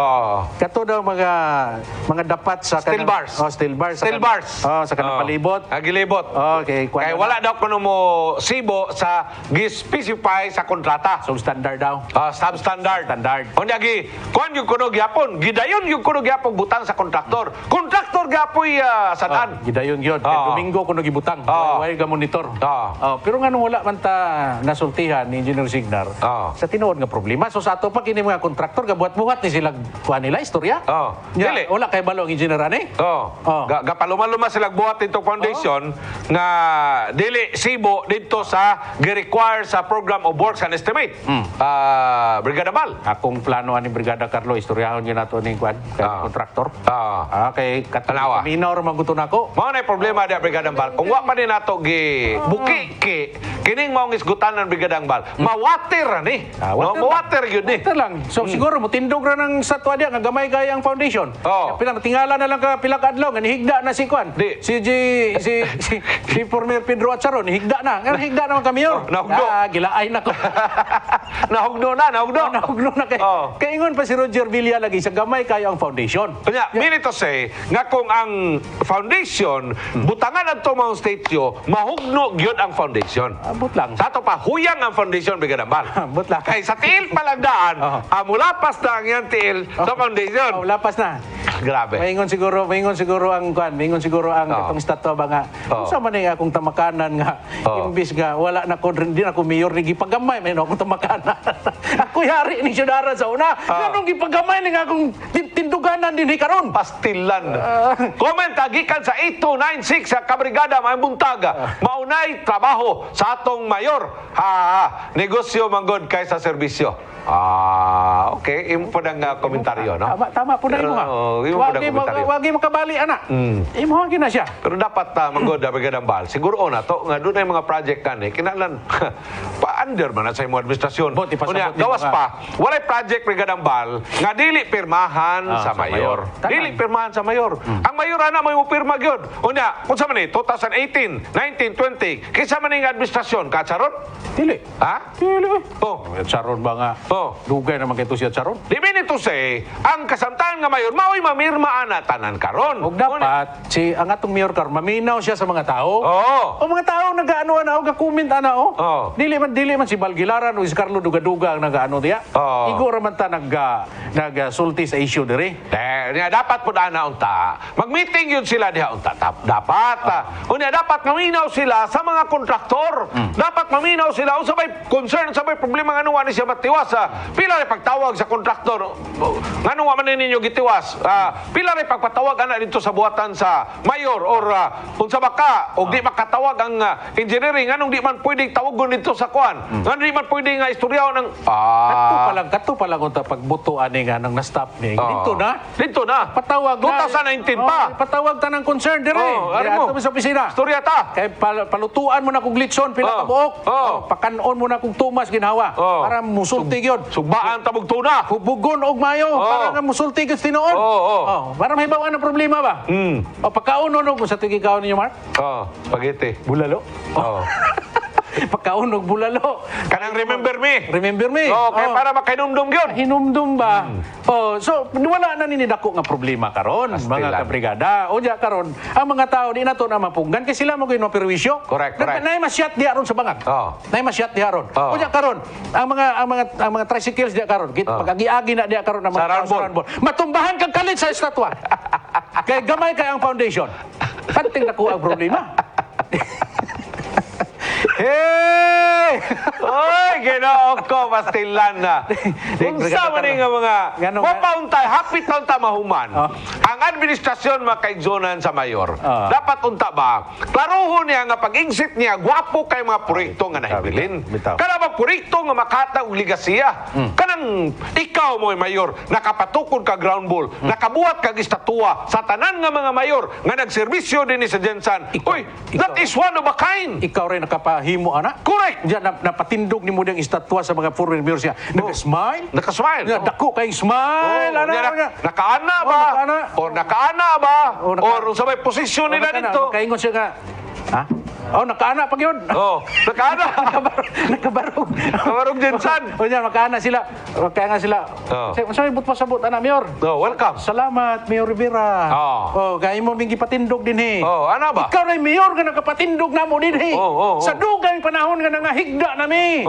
[SPEAKER 3] Kato daw mga dapat sa
[SPEAKER 1] Steel bars.
[SPEAKER 3] Steel bars.
[SPEAKER 1] Steel bars.
[SPEAKER 3] Sa kanang palibot.
[SPEAKER 1] Agilibot.
[SPEAKER 3] Okay.
[SPEAKER 1] Kaya wala daw kuno mo sibo sa gi-specify sa kontrata.
[SPEAKER 3] Substandard daw.
[SPEAKER 1] Substandard.
[SPEAKER 3] Standard.
[SPEAKER 1] Unya kuan yung kuno gyapon, gidayon yung kuno gyapon butang sa kontraktor. Kontraktor gapoy sadan.
[SPEAKER 3] Gidayon gyud. Domingo kuno gibutang. Way ga monitor. Pero nga nung wala man ta nasultihan ni Engineer Signar sa tinuod nga problema. So sa ato pa kini mga kontraktor gabuhat-buhat ni sila kuan nila istorya.
[SPEAKER 1] Dili.
[SPEAKER 3] Wala kay balo ang engineer ani.
[SPEAKER 1] Gapaluma-luma sila buhat dito foundation nga dili sibo dito sa gi-require sa program of works and estimate. Brigada Bal.
[SPEAKER 3] Akong plano ani Brigada Carlo istoryahon gyud nato ning kuan kay kontraktor. Kay
[SPEAKER 1] Tanawa.
[SPEAKER 3] minor maguton ako.
[SPEAKER 1] Mao na problema dia Brigada Bal. Kung wa pa din nato gi buki kining maong isgutan ng Brigada Bal. Mawater ani. Mawater gyud ni.
[SPEAKER 3] Ito lang. So siguro mo tindog ra ng satwa dia nga gamay kay ang foundation. Pila tingala na lang ka pila ka adlaw nga nihigda na si kuan. Si former Pedro Atsaro nihigda na. Nga nihigda naman kami yo. Gilaay na ko.
[SPEAKER 1] Nahugno
[SPEAKER 3] na kay. Kay ingon pa si Roger Villa lagi sa gamay kayo ang foundation.
[SPEAKER 1] Kanya, meaning to say, nga kung ang foundation, butangan ang tumang statue, mahugno gyud ang foundation.
[SPEAKER 3] Ambot lang.
[SPEAKER 1] Sa ato pa, huyang ang foundation, Brigada Bal.
[SPEAKER 3] Ambot lang.
[SPEAKER 1] Kay sa tiil palagdaan, mulapas na ang yan tiil sa foundation.
[SPEAKER 3] Lapas na.
[SPEAKER 1] Grabe.
[SPEAKER 3] Maingon siguro ang kuan, maingon siguro ang katong statwa ba nga. Unsa man ni akong tamakanan nga imbis nga wala na ko din ako mayor ni gipagamay may akong tamakanan. Ako yari ni syudara sa una. Ganong gipagamay ni nga akong tinduganan din karon.
[SPEAKER 1] Pastilan. Comment gikan sa 8296 sa Kabrigada may buntaga. Maunay trabaho sa atong mayor. Negosyo manggod kaysa serbisyo. Okay. Imo po ng komentaryo, no?
[SPEAKER 3] Tama po na imo nga. Wagi makabali, ana. Imo hangin na siya.
[SPEAKER 1] Pero dapat manggod Brigada Bal. Siguro na to nga doon ay mga project kani kinahanglan under man na sa imong administrasyon.
[SPEAKER 3] Bot, ipasabot
[SPEAKER 1] Unya,
[SPEAKER 3] ni
[SPEAKER 1] gawas
[SPEAKER 3] mga-
[SPEAKER 1] pa, walay project Brigadang Bal nga dili pirmahan sa
[SPEAKER 3] sa
[SPEAKER 1] mayor.
[SPEAKER 3] mayor.
[SPEAKER 1] Dili pirmahan sa mayor. Ang mayor ana mo pirma gyud. Unya, unsa man ni 2018, 19, 20, kinsa man ning administrasyon kacharon?
[SPEAKER 3] Dili.
[SPEAKER 1] Ha?
[SPEAKER 3] Dili.
[SPEAKER 1] Oh.
[SPEAKER 3] Charon ba nga?
[SPEAKER 1] Oh.
[SPEAKER 3] Dugay naman kito siya Charon.
[SPEAKER 1] Di mean to say, ang kasamtahan nga mayor mao'y mamirma ana tanan karon.
[SPEAKER 3] Og dapat ang atong mayor karon maminaw siya sa mga tao.
[SPEAKER 1] Oo.
[SPEAKER 3] O mga tao nagaano ana o ga-comment ana o.
[SPEAKER 1] Oo.
[SPEAKER 3] Dili man si Balgilaran o si Carlo Dugaduga ang nagaano diya.
[SPEAKER 1] Oo.
[SPEAKER 3] Igo ra man ta nag-sulti sa issue diri.
[SPEAKER 1] Niya dapat pud ana unta. Mag-meeting yun sila diha unta. Dapat. Unya dapat maminaw sila sa mga kontraktor. Dapat maminaw sila unsa may concern, sa may problema nga nuwa ni siya matiwas. Pila ray pagtawag sa kontraktor. Ngano wa man ninyo gitiwas? Pila ray pagpatawag ana dito sa buhatan sa mayor or unsa ba ka og di makatawag ang engineering nganong di man pwedeng tawagon dito sa kuan. Ngano di man pwedeng istoryaw ng
[SPEAKER 3] Kadto pa lang unta pagbuto ani nga nang na-stop ni. Dito na.
[SPEAKER 1] Patawag 2019 pa.
[SPEAKER 3] Patawag ta ng concern dire.
[SPEAKER 1] Ano mo?
[SPEAKER 3] Sa opisina.
[SPEAKER 1] Istorya ta.
[SPEAKER 3] Kay palutuan mo na kung glitson pila ka buok. Pakanon mo na kung tumas ginhawa para musulti gyud.
[SPEAKER 1] Sugbaan tabog tuna.
[SPEAKER 3] Hubugon og mayo para nga musulti gyud tinuod. Para mahibaw ang problema ba? O pagkaunon og sa tuig ikaw ninyo Mark?
[SPEAKER 1] Spaghetti.
[SPEAKER 3] Bulalo. Pagkaunog bulalo.
[SPEAKER 1] Kanang remember me.
[SPEAKER 3] Remember me.
[SPEAKER 1] Kaya para makainumdum gyud.
[SPEAKER 3] Hinumdum ba? So wala na ninidako nga problema karon mga kabrigada. O diya karon ang mga tao di nato na mapunggan kay sila mo gyud maperwisyo.
[SPEAKER 1] Correct.
[SPEAKER 3] Nay masyat diha ron sa bangag. Nay masyat diha ron. O diya karon ang mga tricycles diha karon pag-agi-agi na diha karon ang mga
[SPEAKER 1] Sa round ball.
[SPEAKER 3] matumbahan kag kalit sa estatwa. Kay gamay kay ang foundation. Kanting dako ang problema. Hey!
[SPEAKER 1] Oy, Ginoo ko pastilan na. Unsa man nga mga mapauntay hapit taon ta mahuman. Ang administrasyon makaigsonan sa mayor. Dapat unta ba? Klarohon niya nga pag-exit niya gwapo kay mga proyekto nga nahibilin. Kana ba proyekto nga makata og ligasiya? Kanang ikaw mo mayor nakapatukod ka ground ball, nakabuhat kag estatwa sa tanan nga mga mayor nga nagserbisyo dinhi sa Jensan. Oy, that is one of a kind.
[SPEAKER 3] Ikaw rin nakapahimo ana.
[SPEAKER 1] Correct.
[SPEAKER 3] Diyan napatindog ni mo diyang estatwa sa mga foreign mayor siya. Naka-smile.
[SPEAKER 1] Naka-smile.
[SPEAKER 3] Dako kayong smile.
[SPEAKER 1] Nakaana ba? O nakaana ba? O sa may posisyon nila dito.
[SPEAKER 3] Kaingon siya nga. Ha? Nakaana pag yun.
[SPEAKER 1] Nakaana.
[SPEAKER 3] Nakabarog.
[SPEAKER 1] Nakabarog Jensan.
[SPEAKER 3] O niya, makaana sila. Kaya nga sila. Masay but pasabot, ana, Mayor.
[SPEAKER 1] Welcome.
[SPEAKER 3] Salamat, Mayor Rivera. Kaya mo mingi patindog din eh.
[SPEAKER 1] Ano ba?
[SPEAKER 3] Ikaw na Mayor nga nakapatindog na mo din eh. Sa dugang panahon nga nangahigda na mi.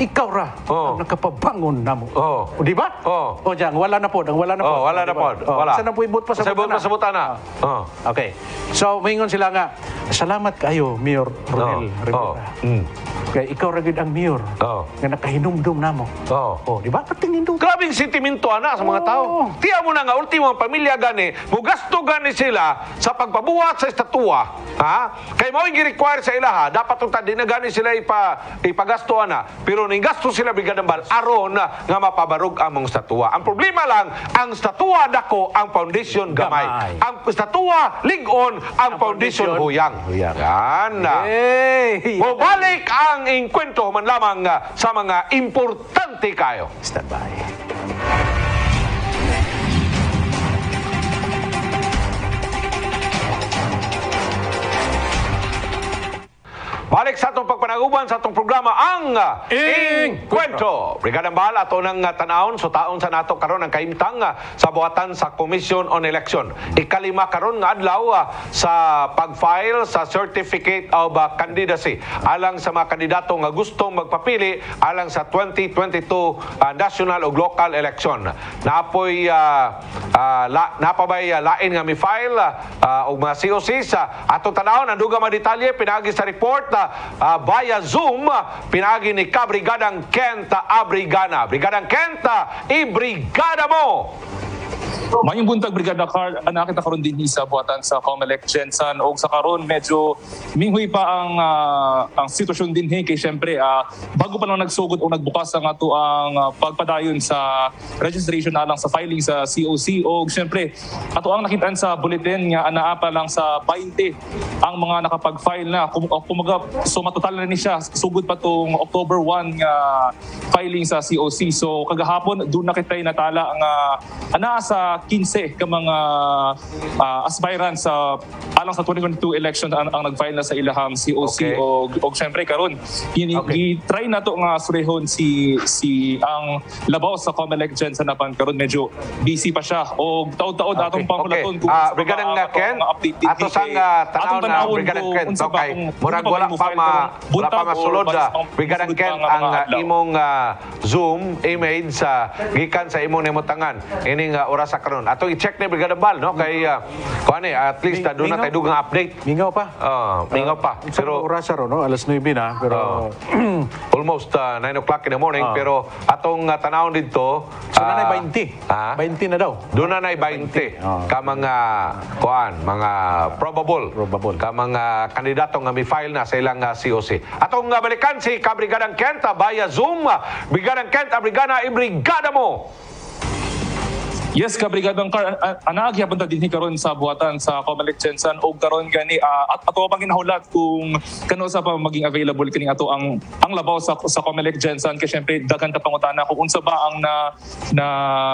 [SPEAKER 3] Ikaw ra ang nakapabangon na mo. O di ba? O dyan, wala na po. Wala na po.
[SPEAKER 1] Wala na po. Wala.
[SPEAKER 3] Saan na po ibut pasabot na?
[SPEAKER 1] Pasabot na.
[SPEAKER 3] Okay. So, mingon sila nga, salamat kayo, Mayor Rodel Rivera. Kaya ikaw ragid ang mayor nga nakahinumdum na mo. Di ba? Patingindum.
[SPEAKER 1] Grabing sentimento ana sa mga tao. Tiya mo na nga, ultimo ang pamilya gani, mugasto gani sila sa pagpabuhat sa estatwa. Kay mo yung require sa ilaha, dapat unta di na gani sila ipagasto ana. Pero ning gasto sila Brigadang Bal aron nga mapabarog ang mga estatwa. Ang problema lang, ang estatwa dako, ang foundation gamay. Ang estatwa ligon, ang foundation huyang. Yan na. Mobalik ang inkwento man lamang sa mga importante kayo.
[SPEAKER 3] Stand by.
[SPEAKER 1] Balik sa atong pagpanaguban sa atong programa ang Inkwentro. Brigadang Bal ato nang tanawon so taon sa nato karon ang kaimtang sa buhatan sa Commission on Election. Ikalima karon nga adlaw sa pag-file sa Certificate of Candidacy alang sa mga kandidato nga gustong magpapili alang sa 2022 national ug local election. Napoy napabay lain nga mi-file og mga COC sa atong tanawon ang dugang mga detalye pinagi sa report via Zoom, pinagi ni Kabrigadang Kenta Abrigana. Brigadang Kenta, ibrigada mo!
[SPEAKER 8] Mayong buntag, Brigada Carl, nakita karon din sa buhatan sa Comelec Gensan o sa karon medyo minghoy pa ang sitwasyon din kay syempre bago pa lang nagsugod o nagbukas ang ato ang pagpadayon sa registration na lang sa filing sa COC o syempre ato ang nakitaan sa bulletin nga anaa pa lang sa 20 ang mga nakapag-file na kumaga so matotal na ni siya sugod pa tong October 1 nga filing sa COC. So kagahapon doon nakitay natala ang anaa sa 15 ka mga aspirants sa alang sa 2022 election ang nag-file na sa ilahang COC o syempre karon i-try na to nga surehon si ang labaw sa Comelec Gen sa napan karon medyo busy pa siya o taod-taod atong pangulaton kung
[SPEAKER 1] Brigadang Ken ato sang tanaw na Brigadang Ken okay murag wala pa masulod Brigadang Ken ang imong Zoom image sa gikan sa imong nimutangan ining oras sa karon ato i-check ni Brigada Bal no kay kuan at least doon na tayo dugang update
[SPEAKER 3] Mingaw pa.
[SPEAKER 1] mingaw pa
[SPEAKER 3] Pero oras ro no, alas 9 na pero
[SPEAKER 1] almost 9 o'clock in the morning pero atong tanawon dito
[SPEAKER 3] so nanay 20. 20 na daw.
[SPEAKER 1] doon na 20 ka mga kuan mga probable ka mga kandidato nga mi-file na sa ilang COC. Atong balikan si Kabrigadang Kent via Zoom. Brigadang Kent, Brigada ibrigada mo.
[SPEAKER 8] Yes, Kabrigadang Carl, anaagyapan ta dinhi karon sa buhatan sa Comelec Gensan o karon gani at ato pang ginahulat kung kano sa pa maging available kini ato ang labaw sa Comelec Gensan kay syempre daghan ta pangutana kung unsa ba ang na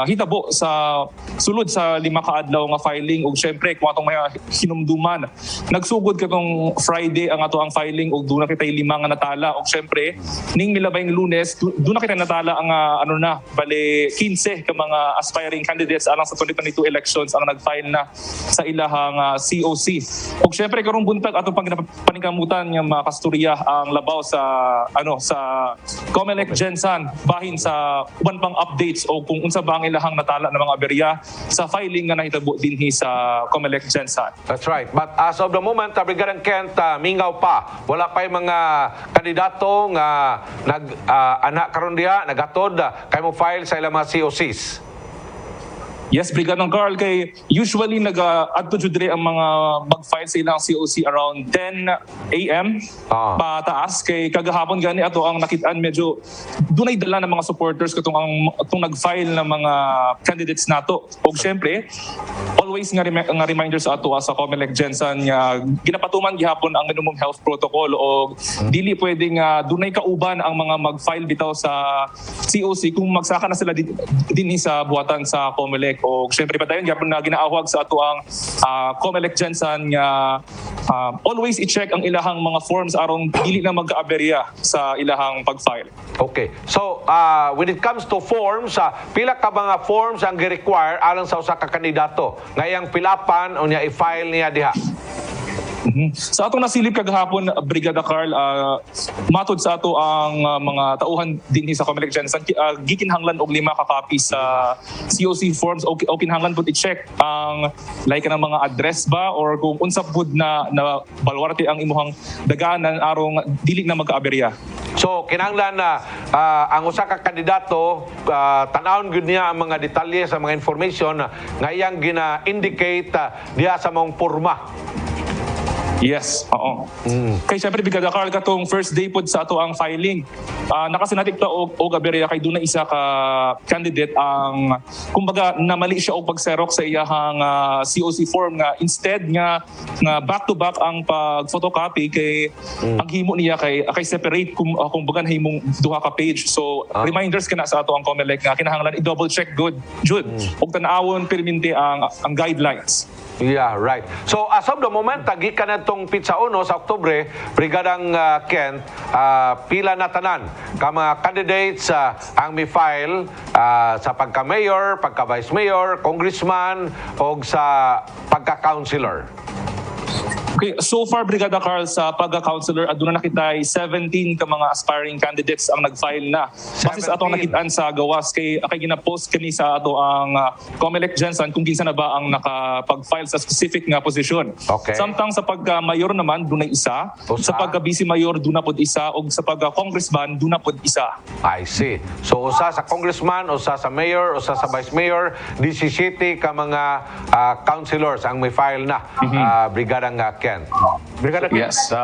[SPEAKER 8] hitabo sa sulod sa 5 ka adlaw nga filing ug syempre kung atong mga hinumduman nagsugod katong Friday ang ato ang filing ug doon na kitay 5 nga natala ug syempre ning milabay ng Lunes doon na kita natala ang bale 15 ka mga aspiring candidates alang sa 2022 elections ang nag-file na sa ilahang COC. Ug syempre karong buntag atong paningkamutan nga makasturya ang labaw sa sa Comelec Gensan bahin sa uban pang updates o kung unsa ba ang ilahang natala ng mga aberya sa filing nga nahitabo dinhi sa Comelec Gensan.
[SPEAKER 1] That's right. But as of the moment, Brigadang Kent, mingaw pa. Wala pa yung mga kandidato nga anak karon diha nagatod kay mo file sa ilang mga COCs.
[SPEAKER 8] Yes, Brigadang Carl, kay usually nag-adto jud dire ang mga mag-file sa ilang COC around 10 a.m. pataas kay kagahapon gani ato ang nakitaan medyo dunay dala ng mga supporters katong nag-file na mga candidates nato. Og syempre, always nga reminder sa ato sa Comelec Gensan nga ginapatuman gihapon ang minimum health protocol og dili pwedeng dunay kauban ang mga mag-file bitaw sa COC kung magsaka na sila dinhi sa buhatan sa Comelec. O syempre pa tayo na ginaawag sa ato ang Comelec Gensan nga always i-check ang ilahang mga forms aron dili na magkaaberya sa ilahang pag-file.
[SPEAKER 1] Okay. So, when it comes to forms, pila ka mga forms ang gi-require alang sa usa ka kandidato ngayang pilapan o niya i-file niya diha?
[SPEAKER 8] Sa atong nasilip kagahapon, Brigada Carl, matod sa ato ang mga tauhan dinhi sa Comelec Gensan, gikinhanglan og 5 ka copy sa COC forms o kinahanglan pud i-check ang like ng mga address ba or kung unsa pud na balwarte ang imuhang daganan arong dili na magkaaberya.
[SPEAKER 1] So, kinahanglan na ang usa ka kandidato tan-awon gyud niya ang mga detalye sa mga information nga iyang gina-indicate diha sa mong porma.
[SPEAKER 8] Yes, oo. Kay syempre Brigada Carl katong first day pod sa ato ang filing. Nakasinatik ta og aberya kay dunay isa ka candidate ang kumbaga namali siya og pag-xerox sa iyahang COC form nga instead nga back to back ang pag-photocopy kay ang himo niya kay separate kumbaga himong duha ka page. So reminders kana sa ato ang Comelec nga kinahanglan i-double check good og tan-awon perminti ang guidelines.
[SPEAKER 1] Yeah, right. So, as of the moment, gikan na itong Pizza Uno sa Oktubre, Brigadang Kent, pila na tanan ka mga candidates ang mi-file sa pagka-mayor, pagka-vice mayor, congressman, o sa pagka-councilor.
[SPEAKER 8] Okay, so far, Brigada Carl, sa pagka-counselor, aduna na kita 17 ka mga aspiring candidates ang nag-file na. Base sa atong nakitaan sa gawas, kay gina-post kani sa ato ang COMELEC Jensen kung kinsa na ba ang nakapag-file sa specific nga posisyon.
[SPEAKER 1] Okay.
[SPEAKER 8] Samtang sa pagka-mayor naman, dunay isa. Sa pagka-vice mayor, duna pod isa. O sa pagka-congressman, duna pod isa.
[SPEAKER 1] I see. So, usa sa congressman, usa sa mayor, usa sa vice mayor, 17 ka mga councilors ang may file na. Brigadang Kent.
[SPEAKER 3] Brigada Kent,
[SPEAKER 8] Yes.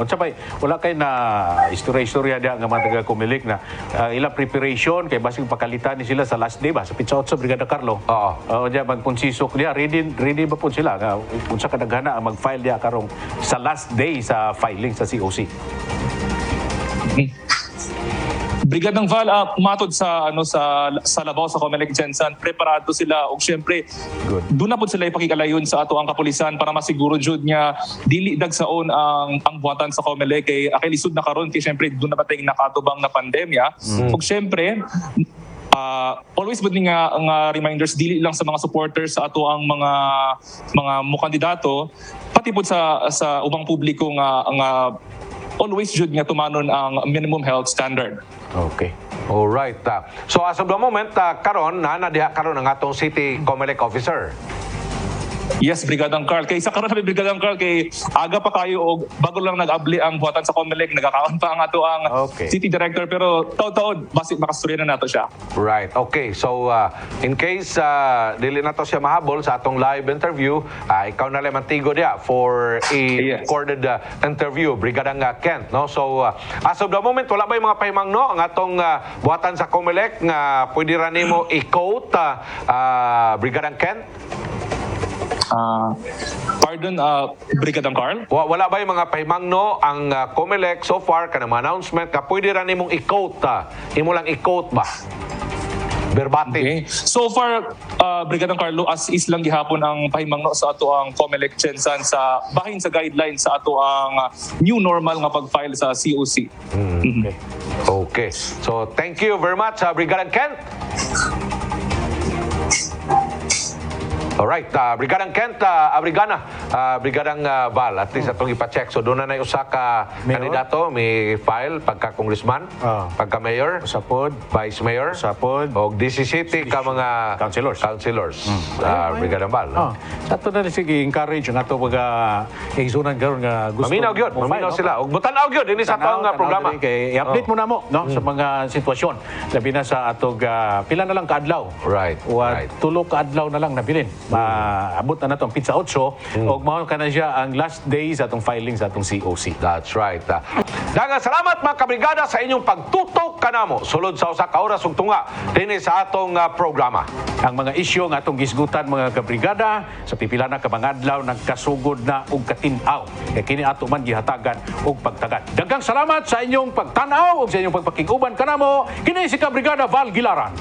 [SPEAKER 3] unsa bay, wala kay na istorya dia nga mga taga Comelec na ilang preparation kay basig pakalitan ni sila sa last day ba sa Pizza 8 Brigada Carlo.
[SPEAKER 1] Oo.
[SPEAKER 3] Dia magpunsisok dia ready ba po sila nga unsa kadaghana ang mag-file dia karong sa last day sa filing sa COC.
[SPEAKER 8] Brigadang Val, umatod sa sa labaw sa COMELEC Jensen, preparado sila og syempre doon na po sila ipakikalayon sa ato ang kapulisan para masiguro jud nga dili dagsaon ang buhatan sa COMELEC kay lisod na karon kay syempre doon na batay nakatubang na pandemya. Ug syempre always bud nga reminders dili lang sa mga supporters sa ato ang mga mokandidato pati pud sa ubang publiko nga always jud nga tumanon ang minimum health standard.
[SPEAKER 3] Okay.
[SPEAKER 1] All right. So as of the moment, karon na diha karon ang atong city COMELEC officer.
[SPEAKER 8] Yes, Brigadang Carl. Kay sa karon na Brigadang Carl kay aga pa kayo og bago lang nag-abli ang buhatan sa COMELEC, nagakaon pa ang ato ang city director pero taud-taud basi makastorya na nato siya.
[SPEAKER 1] Right. Okay. So in case dili na to siya mahabol sa atong live interview, ikaw na lang mantigo dia for a recorded interview, Brigadang Kent, no? So as of the moment wala ba yung mga pahimangno ang atong buhatan sa COMELEC nga pwede ra nimo i-quote Brigadang Kent?
[SPEAKER 8] Pardon, Brigadang Carl?
[SPEAKER 1] Wala ba yung mga pahimangno ang COMELEC so far kanang mga announcement ka pwede ra nimong i-quote imo lang i-quote ba? Verbatim.
[SPEAKER 8] Okay. So far, Brigadang Carlo, as is lang gihapon ang pahimangno sa ato ang COMELEC Jensen sa bahin sa guidelines sa ato ang new normal nga pag-file sa COC.
[SPEAKER 1] Okay. So thank you very much, Brigadang Kent. Alright, Brigadang Kent, Brigadang Val, at least atong ipacheck. So doon na usa ka kandidato, may file, pagka-congressman, pagka-mayor,
[SPEAKER 3] Usapod,
[SPEAKER 1] vice mayor,
[SPEAKER 3] usapod,
[SPEAKER 1] o 17 ka mga councilors. Brigadang Val.
[SPEAKER 3] Sa ito na sige encourage ang ato igsunan karon nga gusto.
[SPEAKER 1] Maminaw sila. Og butanaw gyud dinhi sa atong programa.
[SPEAKER 3] Kay i-update mo na mo no sa mga sitwasyon. Labi na sa atog pila na lang kaadlaw.
[SPEAKER 1] Right.
[SPEAKER 3] Tulo kaadlaw na lang nabilin. Maabot na nato ang Pizza 8 og mao kana siya ang last day sa atong filing sa atong COC.
[SPEAKER 1] That's right. Daghang salamat mga kabrigada sa inyong pagtutok kanamo sulod sa usa ka oras ug tunga dinhi sa atong programa.
[SPEAKER 3] Ang mga isyu nga atong gisgutan mga kabrigada sa pipila na ka mga adlaw nagkasugod na og katin-aw. Kay kini ato man gihatagan og pagtagad. Daghang salamat sa inyong pagtan-aw ug sa inyong pagpakiguban kanamo. Kini si Kabrigada Val Gilaran.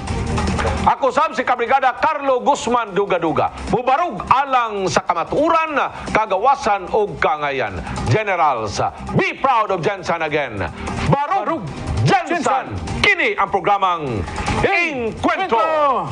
[SPEAKER 1] Ako sam si Kabrigada Carlo Guzman Duga-Duga. Mubarog alang sa kamaturan, kagawasan ug kangayan. Generals, be proud of Jensen again. Barug Jensen! Kini ang programang Encuentro!